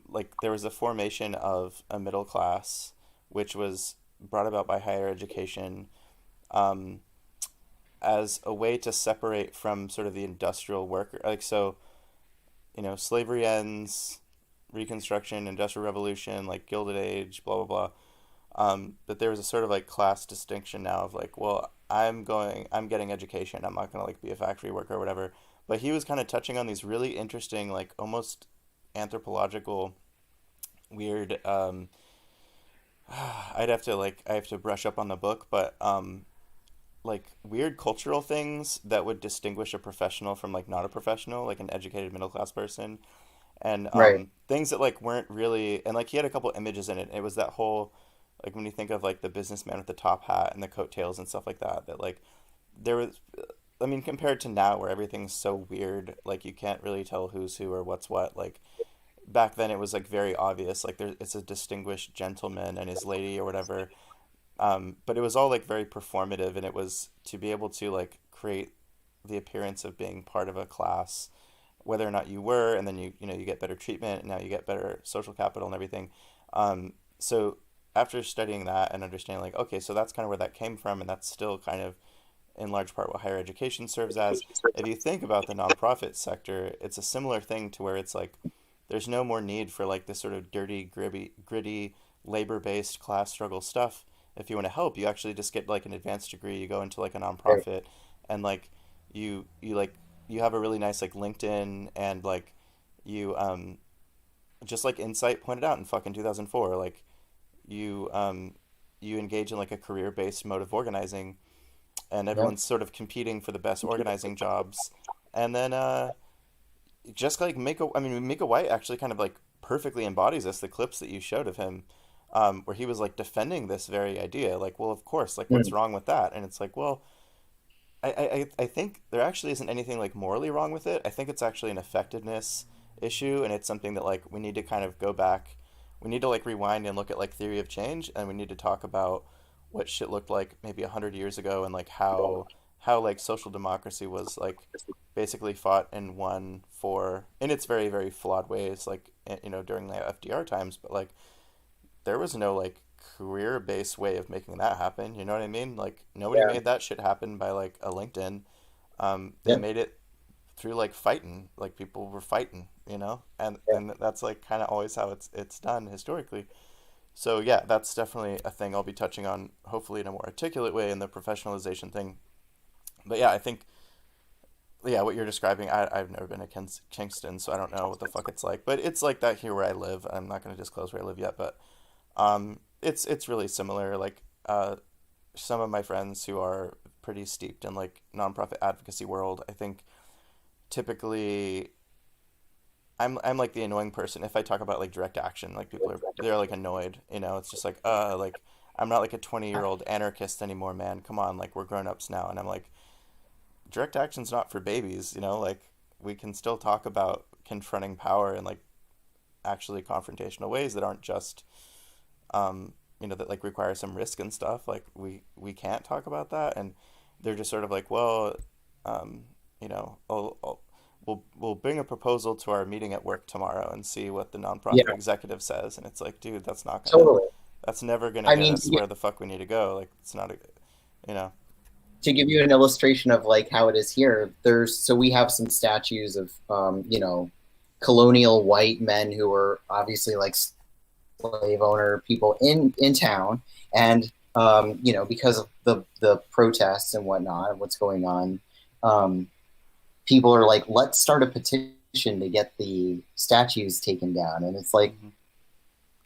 like there was a formation of a middle class which was brought about by higher education, um, as a way to separate from sort of the industrial worker. Like so, slavery ends, Reconstruction, Industrial Revolution, like Gilded Age, blah blah blah. But there was a sort of like class distinction now of like, well, I'm getting education. I'm not gonna like be a factory worker or whatever. But he was kind of touching on these really interesting, like almost anthropological weird I'd have to like I have to brush up on the book, but like weird cultural things that would distinguish a professional from like not a professional, like an educated middle class person, and Right. things that like weren't really, and like he had a couple images in it. It was that whole like when you think of like the businessman with the top hat and the coattails and stuff like that, that like there was, I mean, compared to now where everything's so weird, like you can't really tell who's who or what's what. Like back then, it was like very obvious. Like there, it's a distinguished gentleman and his lady or whatever. But it was all like very performative, and it was to be able to like create the appearance of being part of a class, whether or not you were, and then you know you get better treatment, and now you get better social capital and everything. So after studying that and understanding like okay, so that's kind of where that came from, and that's still kind of in large part what higher education serves as. If you think about the nonprofit sector, it's a similar thing to where it's like there's no more need for like this sort of dirty, gritty labor-based class struggle stuff. If you want to help, you actually just get like an advanced degree. You go into like a Right. nonprofit, and like you like you have a really nice like LinkedIn, and like you just like Insight pointed out in fucking 2004, like you you engage in like a career-based mode of organizing, and Yeah. everyone's sort of competing for the best organizing jobs, and then just like I mean, Mika White actually kind of like perfectly embodies this. The clips that you showed of him, where he was like defending this very idea, like, well, of course, like, what's Mm. wrong with that? And it's like, well, I think there actually isn't anything like morally wrong with it. I think it's actually an effectiveness issue, and it's something that like we need to kind of go back. We need to like rewind and look at like theory of change, and we need to talk about what shit looked like maybe 100 years ago, and like how like social democracy was like basically fought and won for in its very very flawed ways, like you know during the FDR times, but like there was no like career based way of making that happen. You know what I mean? Like nobody Yeah. made that shit happen by like a LinkedIn. They Yeah. made it through like fighting, like people were fighting, you know, Yeah. and that's like kind of always how it's done historically. So yeah, that's definitely a thing I'll be touching on, hopefully in a more articulate way in the professionalization thing. But yeah, I think yeah, what you're describing, I've never been to Kingston, so I don't know what the fuck it's like. But it's like that here where I live. I'm not going to disclose where I live yet, but it's really similar. Like some of my friends who are pretty steeped in like nonprofit advocacy world, I think typically I'm like the annoying person if I talk about like direct action. Like people are they're like annoyed, you know. It's just like I'm not like a 20-year-old anarchist anymore, man. Come on, like we're grown-ups now. And I'm like direct action's not for babies, you know? Like we can still talk about confronting power in like actually confrontational ways that aren't just you know that like require some risk and stuff. Like we can't talk about that, and they're just sort of like, well, um, you know, we'll bring a proposal to our meeting at work tomorrow and see what the nonprofit Yeah. executive says, and it's like, dude, Totally. that's never gonna I get mean, us where the fuck we need to go. Like it's not a, you know, to give you an illustration of like how it is here, there's so we have some statues of colonial white men who were obviously like slave owner people in town, and because of the protests and whatnot, and what's going on, um, people are like, let's start a petition to get the statues taken down, and it's like, hmm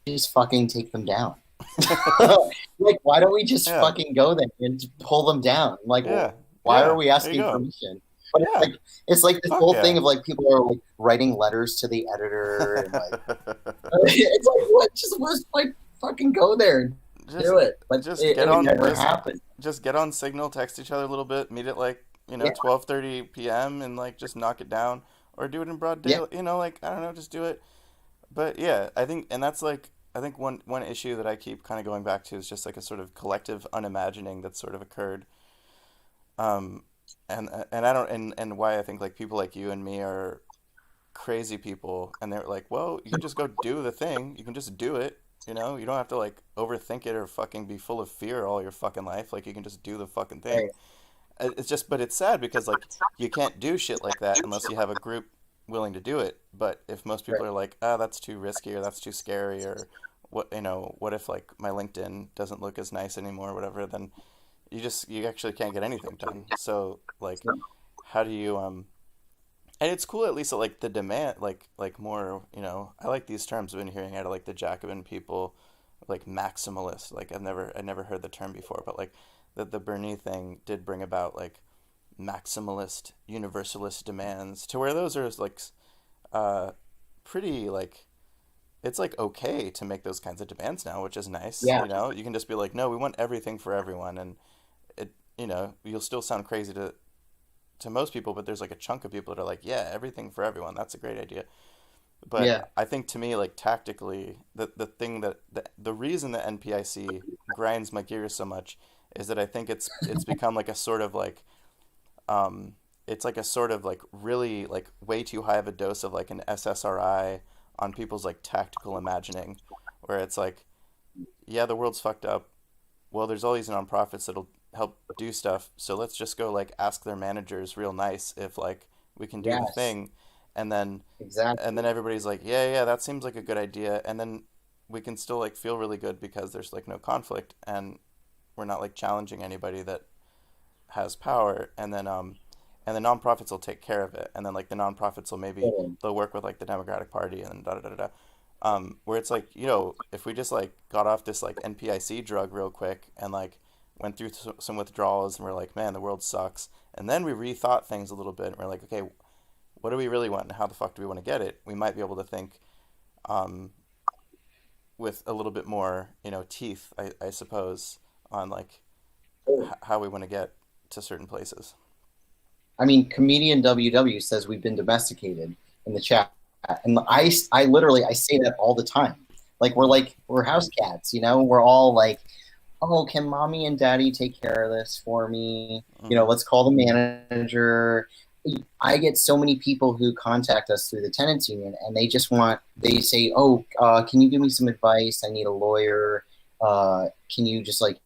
just fucking take them down. Like, why don't we just yeah, fucking go there and pull them down? Like, yeah, why are yeah. we There you asking go. permission? But Yeah, it's like this fuck whole thing yeah. of like people are like writing letters to the editor and like it's like what? Just let's like fucking go there and just do it. But just get it would on never happen. just get on Signal, text each other a little bit, meet at like, you know, Yeah, 12:30 p.m. and like just knock it down or do it in broad yeah, daylight, you know, like I don't know, just do it. But yeah, I think and that's like I think one issue that I keep kind of going back to is just like a sort of collective unimagining that's sort of occurred. Um and I don't and why I think like people like you and me are crazy people, and they're like, well, you can just go do the thing. You can just do it. You know, you don't have to like overthink it or fucking be full of fear all your fucking life. Like you can just do the fucking thing. right, It's just, but it's sad because like you can't do shit like that unless you have a group willing to do it. But if most right. people are like, ah, that's too risky or that's too scary or what, you know, what if like my LinkedIn doesn't look as nice anymore or whatever, then you actually can't get anything done. So like, So, how do you And it's cool at least that like the demand, like more, I like these terms I've been hearing out of like the Jacobin people, like maximalist. Like I never heard the term before, but like the Bernie thing did bring about like maximalist universalist demands to where those are like uh pretty like it's like okay to make those kinds of demands now, which is nice. Yeah, You can just be like, no, we want everything for everyone, and you'll still sound crazy to most people, but there's like a chunk of people that are like, yeah, everything for everyone. That's a great idea. yeah, But I think to me, like tactically, the thing that the reason that NPIC grinds my gears so much is that I think it's become like a sort of like it's like a sort of like really like way too high of a dose of like an SSRI on people's like tactical imagining, where it's like, yeah, the world's fucked up. Well, there's all these nonprofits that'll help do stuff, so let's just go like ask their managers real nice if like we can do the yes, thing, and then exactly. everybody's like, yeah, yeah, that seems like a good idea, and then we can still like feel really good because there's like no conflict and we're not like challenging anybody that has power, and the nonprofits will take care of it, and then like the nonprofits will maybe Totally. they'll work with like the Democratic Party and da da da da da. Where it's like, if we just like got off this like NPIC drug real quick and like went through some withdrawals and we're like, man, the world sucks, and then we rethought things a little bit and we're like, okay, what do we really want and how the fuck do we want to get it? We might be able to think um, with a little bit more, teeth, I suppose, on like how we want to get to certain places. I mean, comedian WW says we've been domesticated in the chat, and I literally I say that all the time. Like we're house cats, you know. We're all like, oh, can mommy and daddy take care of this for me? You know, Mm-hmm. let's call the manager. I get so many people who contact us through the tenants union, and they say, oh, can you give me some advice? I need a lawyer. Can you just like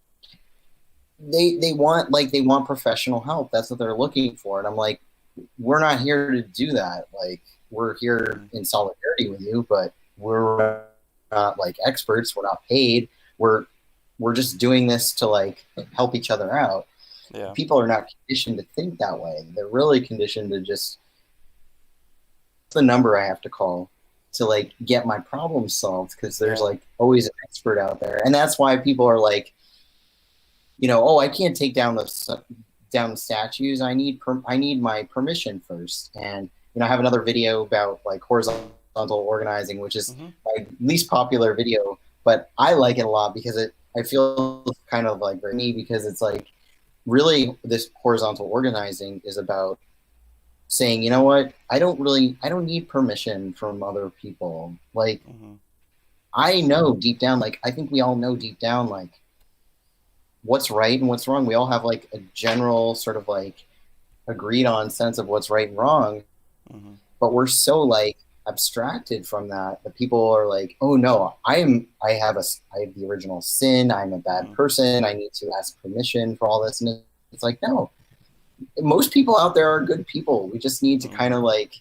they want professional help. That's what they're looking for. And I'm like, we're not here to do that. Like we're here Mm-hmm. in solidarity with you, but we're not like experts. We're not paid. We're just doing this to like help each other out. Yeah. People are not conditioned to think that way. They're really conditioned to just the number I have to call to like get my problem solved because there's Yeah. like always an expert out there. And that's why people are like, oh, I can't take down the statues. I need my permission first. And I have another video about like horizontal organizing, which is Mm-hmm. my least popular video, but I like it a lot because I feel kind of like very me because it's like really this horizontal organizing is about saying, you know what, I don't need permission from other people. Like Mm-hmm. I know deep down, like I think we all know deep down, like what's right and what's wrong. We all have like a general sort of like agreed on sense of what's right and wrong, Mm-hmm. but we're so like abstracted from that people are like, oh no, I have the original sin. I'm a bad Mm-hmm. person. I need to ask permission for all this. And it's like, no, most people out there are good people. We just need to Mm-hmm. kind of like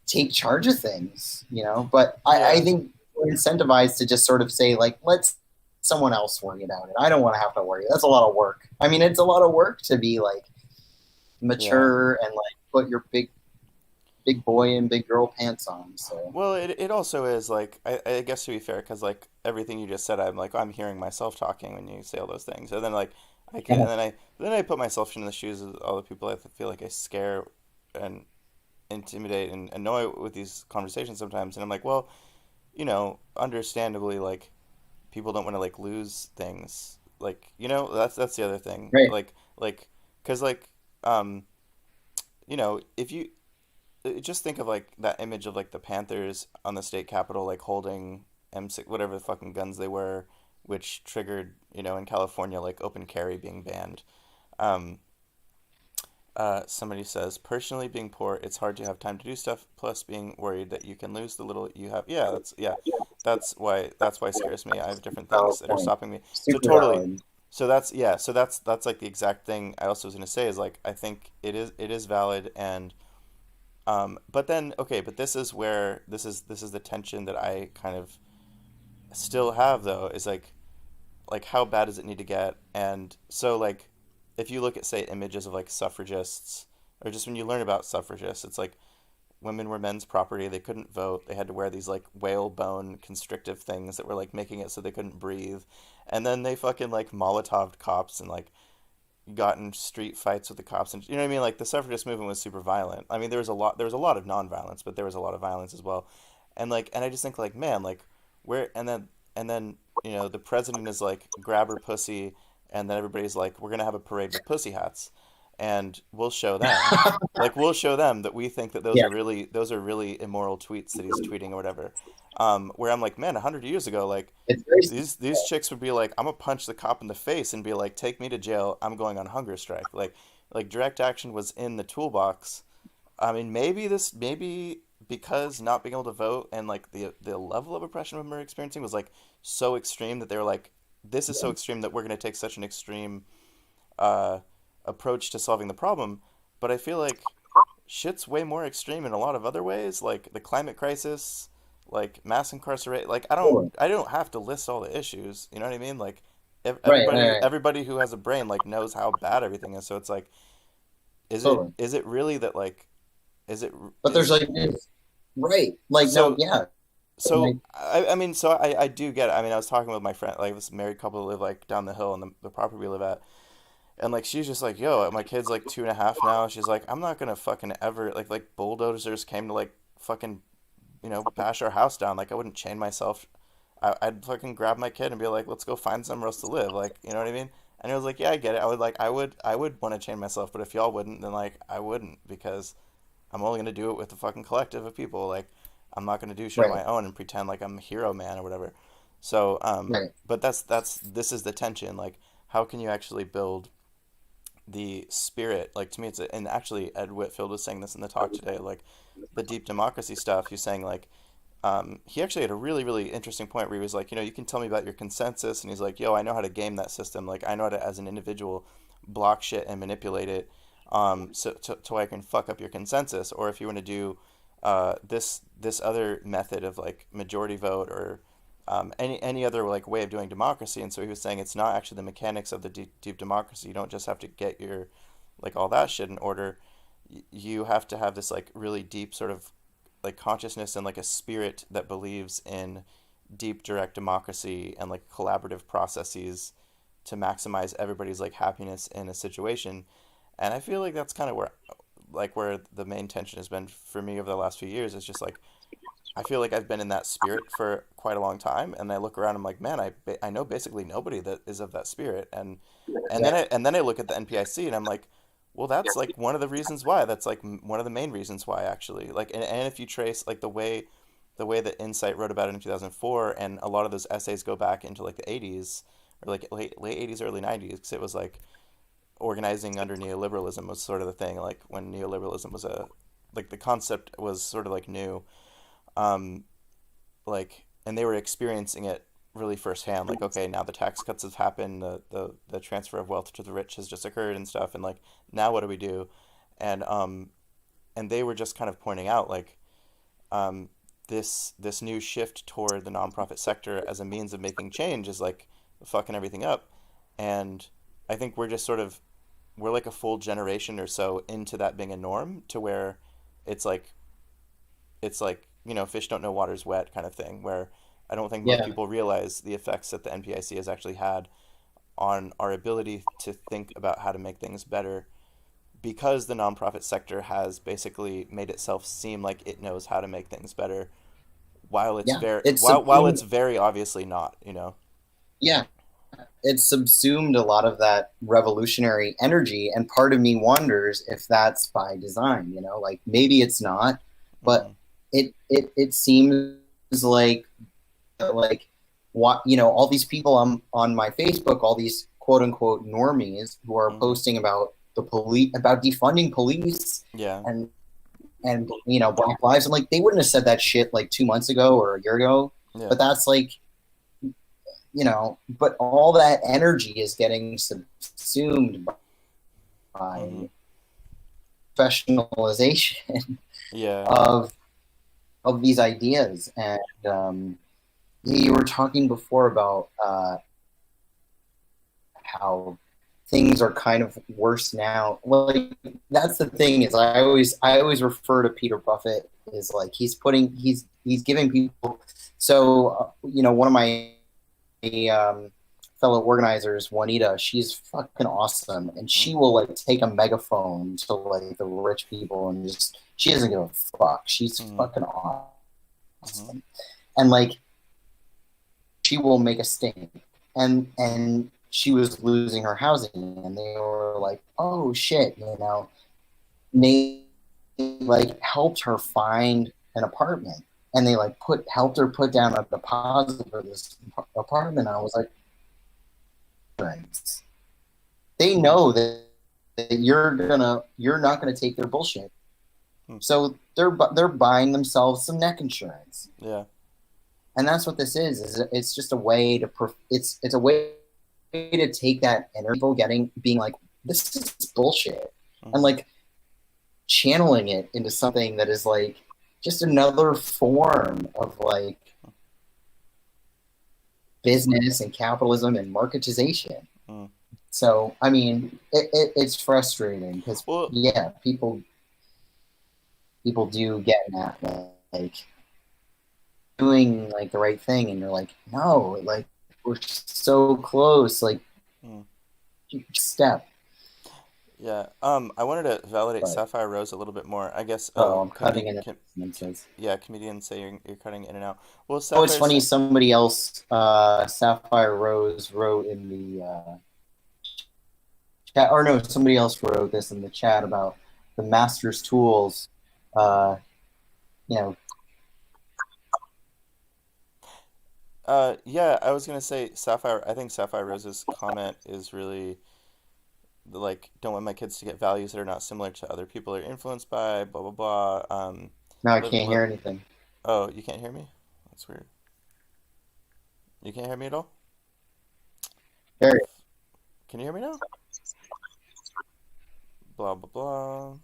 take charge of things. But I Yeah. think we're incentivized to just sort of say, like, let's someone else worry about it. I don't want to have to worry. That's a lot of work. I mean, it's a lot of work to be like Yeah. mature and like put your big boy and big girl pants on. So Well, it also is like I guess to be fair, because like everything you just said, I'm like I'm hearing myself talking when you say all those things, and then like I can, yeah, and then I put myself in the shoes of all the people I feel like I scare and intimidate and annoy with these conversations sometimes, and I'm like, well, understandably, like people don't want to like lose things, like that's the other thing, right. like because like um if you just think of like that image of like the Panthers on the state capitol like holding M6 whatever the fucking guns they were, which triggered in California like open carry being banned. Um, Somebody says, personally, being poor, it's hard to have time to do stuff. Plus, being worried that you can lose the little you have. Yeah. That's why it scares me. I have different Valid things that are point. stopping me. So Super totally. valid. So that's yeah. So that's like the exact thing I also was gonna say is like I think it is valid and but then okay, but this is where this is the tension that I kind of still have though is like how bad does it need to get? And so like if you look at say images of like suffragists or just when you learn about suffragists, it's like women were men's property. They couldn't vote. They had to wear these like whalebone constrictive things that were like making it so they couldn't breathe. And then they fucking like Molotoved cops and like got in street fights with the cops, and you know what I mean? Like the suffragist movement was super violent. I mean, there was a lot of non-violence, but there was a lot of violence as well. And I just think like, man, like where and then the president is like grab her pussy, and then everybody's like, we're gonna have a parade with pussy hats, and we'll show them that we think that those Yeah, are really immoral tweets that he's tweeting or whatever. Where I'm like, man, 100 years ago, like it's very these chicks would be like, I'm gonna punch the cop in the face and be like, take me to jail. I'm going on hunger strike. Like direct action was in the toolbox. I mean, maybe because not being able to vote and like the level of oppression women were experiencing was like so extreme that they were like, this is so extreme that we're gonna take such an extreme uh, approach to solving the problem. But I feel like shit's way more extreme in a lot of other ways, like the climate crisis, like mass incarceration. Like totally. I don't have to list all the issues. You know what I mean? Like if Right, right, everybody right, everybody who has a brain like knows how bad everything is. So it's like, is it totally. is it really that like is it But there's is like, right, like no, so yeah, like, I mean, so I do get it. I mean, I was talking with my friend, like this married couple that live like down the hill on the property we live at. And like she's just like, yo, my kid's like 2.5 now. She's like, I'm not gonna fucking ever like bulldozers came to like fucking bash our house down. Like I wouldn't chain myself. I'd fucking grab my kid and be like, let's go find somewhere else to live. Like you know what I mean? And it was like, yeah, I get it. I would want to chain myself, but if y'all wouldn't, then like I wouldn't because I'm only gonna do it with a fucking collective of people. Like I'm not gonna do shit on right, my own and pretend like I'm a hero man or whatever. So right, but this is the tension. Like how can you actually build the spirit, like to me and actually Ed Whitfield was saying this in the talk today, like the deep democracy stuff. He's saying like he actually had a really really interesting point where he was like, you can tell me about your consensus, and he's like, yo, I know how to game that system. Like I know how to, as an individual, block shit and manipulate it, so to I can fuck up your consensus. Or if you want to do this other method of like majority vote or any other like way of doing democracy. And so he was saying it's not actually the mechanics of the deep democracy. You don't just have to get your like all that shit in order. You have to have this like really deep sort of like consciousness and like a spirit that believes in deep direct democracy and like collaborative processes to maximize everybody's like happiness in a situation. And I feel like that's kind of where the main tension has been for me over the last few years. Is just like I feel like I've been in that spirit for quite a long time, and I look around, I'm like, man, I know basically nobody that is of that spirit, and then yeah, I look at the NPIC, and I'm like, well, that's like one of the reasons why. That's like one of the main reasons why, actually. Like, and if you trace like the way that Insight wrote about it in 2004, and a lot of those essays go back into like the 80s or like late 80s, early 90s, because it was like organizing under neoliberalism was sort of the thing, like when neoliberalism was like the concept was sort of like new, um, like, and they were experiencing it really firsthand. Like, okay, now the tax cuts have happened, the transfer of wealth to the rich has just occurred and stuff, and like now what do we do? And they were just kind of pointing out like um, this new shift toward the nonprofit sector as a means of making change is like fucking everything up. And I think we're like a full generation or so into that being a norm, to where it's like fish don't know water's wet kind of thing, where I don't think most yeah, people realize the effects that the NPIC has actually had on our ability to think about how to make things better, because the nonprofit sector has basically made itself seem like it knows how to make things better, while it's yeah. very It's while subsumed. it's very obviously not. Yeah, it's subsumed a lot of that revolutionary energy, and part of me wonders if that's by design. Like maybe it's not, but Hmm. it seems like what all these people on my Facebook, all these quote unquote normies who are Hmm. posting about the police, about defunding police, Yeah. and Black Lives. I'm like, they wouldn't have said that shit like 2 months ago or a year ago. Yeah. But that's like, but all that energy is getting subsumed Hmm. by professionalization Yeah. of these ideas. And you were talking before about how things are kind of worse now. Like that's the thing is I always refer to Peter Buffett as like he's giving people. So one of my um, fellow organizers, Juanita, she's fucking awesome, and she will like take a megaphone to like the rich people and just she doesn't give a fuck. She's Mm-hmm. fucking Mm-hmm. awesome, and like she will make a stink, and she was losing her housing, and they were like, oh shit, they like helped her find an apartment, and they like helped her put down a deposit for this apartment. I was like, right. They Mm-hmm. know that you're not gonna take their bullshit. Hmm. So they're buying themselves some neck insurance, Yeah. and that's what this is. Is it's just a way to it's a way to take that energy being like this is bullshit, and Mm-hmm. like channeling it into something that is like just another form of like business and capitalism and marketization. Mm. So I mean, it's frustrating because Well, yeah, people do get that like doing like the right thing, and you're like, no, like we're so close, like mm, step. yeah. I wanted to validate But Sapphire Rose a little bit more. I guess. Oh, I'm cutting in sentences. yeah, comedians say you're cutting in and out. Well, Oh, it's Sapphire funny. said. Somebody else, Sapphire Rose, wrote in the chat, or no, somebody else wrote this in the chat about the master's tools. Uh, you know, Yeah, I was gonna say Sapphire. I think Sapphire Rose's comment is really like, don't want my kids to get values that are not similar to other people are influenced by. Blah blah blah. now I Live, can't live. hear anything. Oh, you can't hear me? That's weird. You can't hear me at all? There, Can you hear me now? Blah blah blah.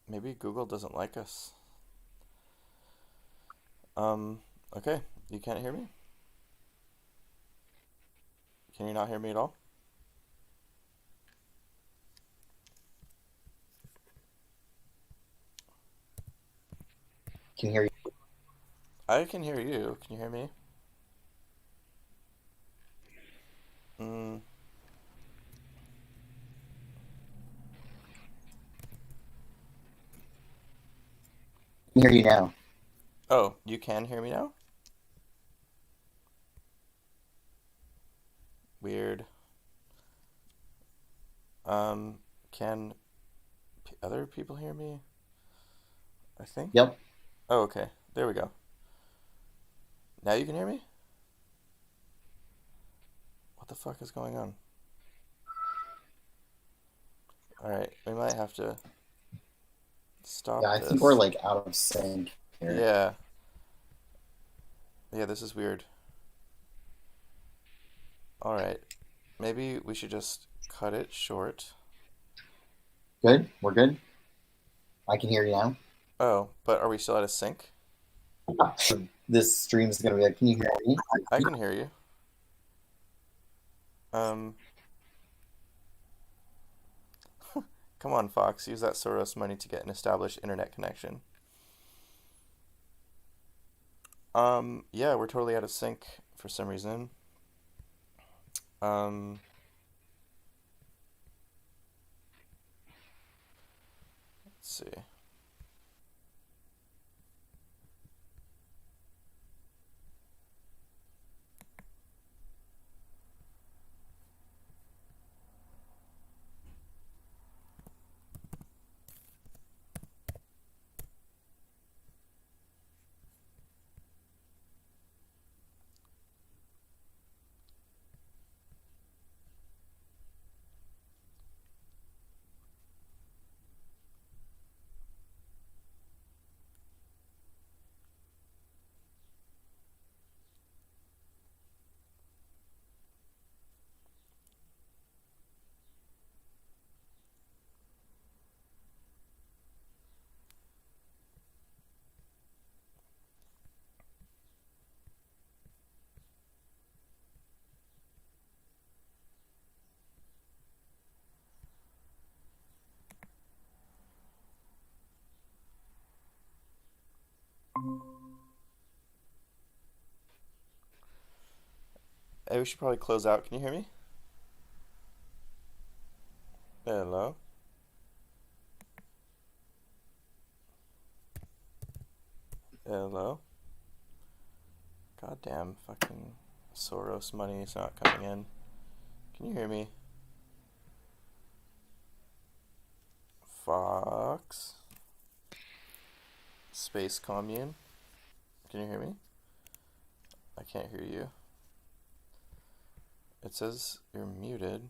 Maybe Google doesn't like us. Okay. You can't hear me? Can you not hear me at all? can hear you. I can hear you. Can you hear me? Mm. Can hear you now. Oh, you can hear me now? Weird. Um, can other people hear me? I think. Yep. Oh, okay. There we go. Now you can hear me? What the fuck is going on? Alright, we might have to Yeah, stop I think we're this. like out of sync here. Yeah. Yeah, this is weird. Alright. Maybe we should just cut it short. Good. We're good. I can hear you now. Oh, but are we still out of sync? This stream is gonna be like, can you hear me? I can hear you. Um, come on, Fox. Use that Soros money to get an established internet connection. Yeah, we're totally out of sync for some reason. Um, let's see. Hey, we should probably close out. Can you hear me? Hello? Hello? Goddamn fucking Soros money is not coming in. Can you hear me? Fox? Space Commune? Can you hear me? I can't hear you. It says you're muted.